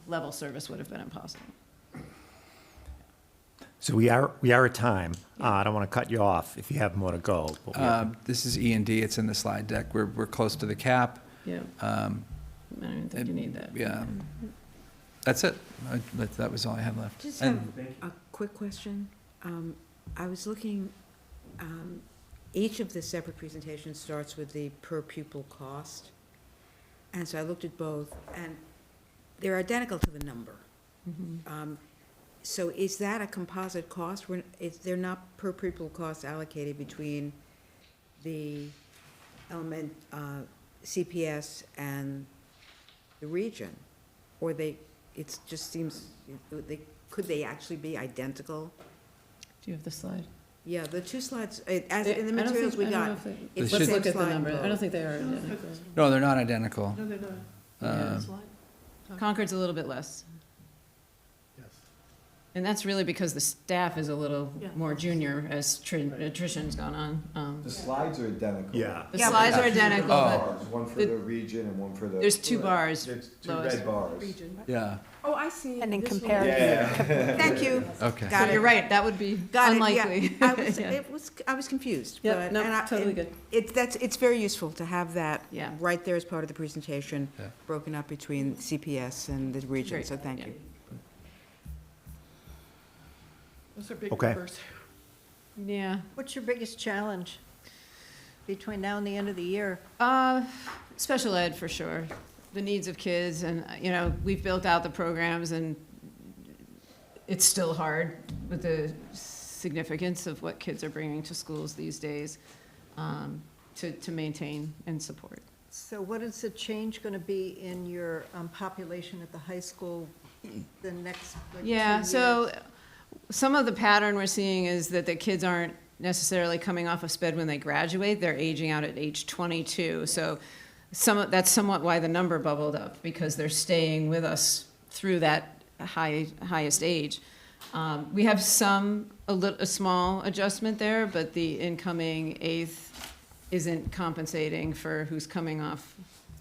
Level service would have been impossible. So we are at time. I don't want to cut you off if you have more to go. But This is E&D, it's in the slide deck. We're close to the cap. Yeah. I don't even think you need that. Yeah. That's it. That was all I had left. Just have a quick question. I was looking, each of the separate presentations starts with the per pupil cost. And so I looked at both, and they're identical to the number. So is that a composite cost? Is there not per pupil costs allocated between the CPS and the region? Or they it just seems, could they actually be identical? Do you have the slide? Yeah, the two slides, as They- in the I don't materials think- we I don't got. know if they- it's They Let's the look same at the slide number. I both. don't think they are identical. No, they're not identical. No, they're not. Um, Concord's a little bit less. And that's really because the staff is a little Yeah. more junior as attrition's gone on. The slides are identical. Yeah. The Yeah, but slides are There's two identical, but bars, one for the- the region and one for the. there's two bars, There's two Lois. red bars. Yeah, Oh, I see. And in This one. comparison. Yeah. Thank you. okay. Got So it. you're right, that would be Got it, yeah. unlikely. I was confused. Yeah, but- no, and I- totally and good. It's very useful to have that Yeah. right there as part of the presentation, Yeah. broken up between CPS and the region, Great, so thank yeah. you. Those are big Okay. numbers. Yeah. What's your biggest challenge between now and the end of the year? Special ed for sure. The needs of kids and, we've built out the programs and it's still hard with the significance of what kids are bringing to schools these days to maintain and support. So what is the change going to be in your population at the high school the next, like, 2 Yeah, so years? some of the pattern we're seeing is that the kids aren't necessarily coming off of sped when they graduate. They're aging out at age 22. So that's somewhat why the number bubbled up, because they're staying with us through that highest age. We have a small adjustment there, but the incoming eighth isn't compensating for who's coming off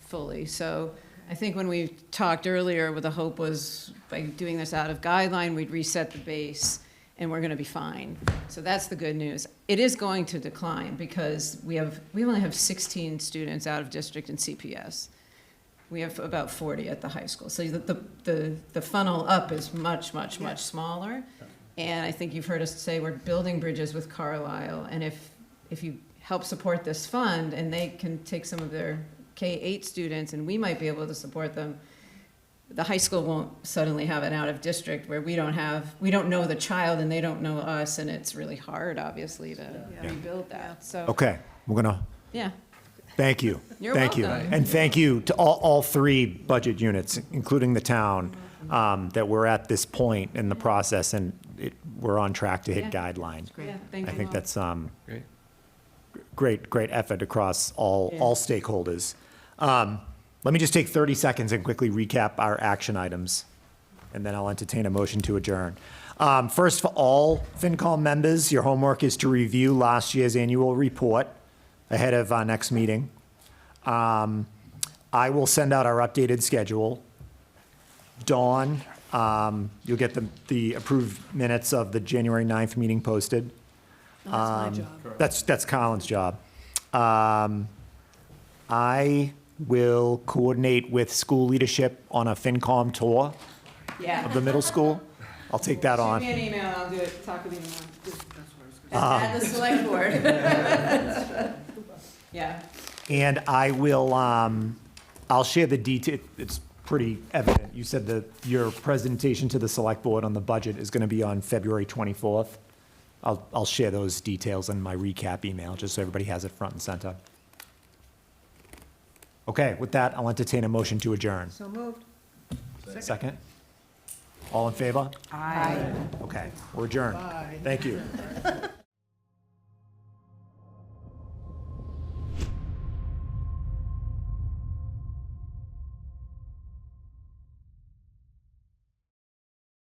fully. So I think when we talked earlier, the hope was by doing this out of guideline, we'd reset the base and we're gonna be fine. So that's the good news. It is going to decline because we only have 16 students out of district in CPS. We have about 40 at the high school. So the funnel up is much, much, much smaller. And I think you've heard us say we're building bridges with Carlisle. And if you help support this fund and they can take some of their K-8 students and we might be able to support them, the high school won't suddenly have an out of district where we don't know the child and they don't know us, and it's really hard, obviously, to rebuild that. So, Okay, we're gonna, yeah. thank you. You're Thank you. welcome. And thank you to all three budget units, including the town, that we're at this point in the process and we're on track to hit Yeah. guideline. Yeah, thank I you think all. that's Great. great effort across all stakeholders. Let me just take 30 seconds and quickly recap our action items, and then I'll entertain a motion to adjourn. First, for all FinCom members, your homework is to review last year's annual report ahead of our next meeting. I will send out our updated schedule. Dawn, you'll get the approved minutes of the January 9th meeting posted. No, that's my job. That's Colin's job. I will coordinate with school leadership on a FinCom tour Yeah. of the middle school. I'll take that Shoot on. me an email, I'll do it, talk with you more. At the select board. Yeah. And I will, I'll share the detail, it's pretty evident. You said that your presentation to the select board on the budget is gonna be on February 24th. I'll share those details in my recap email, just so everybody has it front and center. Okay, with that, I'll entertain a motion to adjourn. So moved. Second? All in favor? Aye. Okay, we're adjourned. Thank you.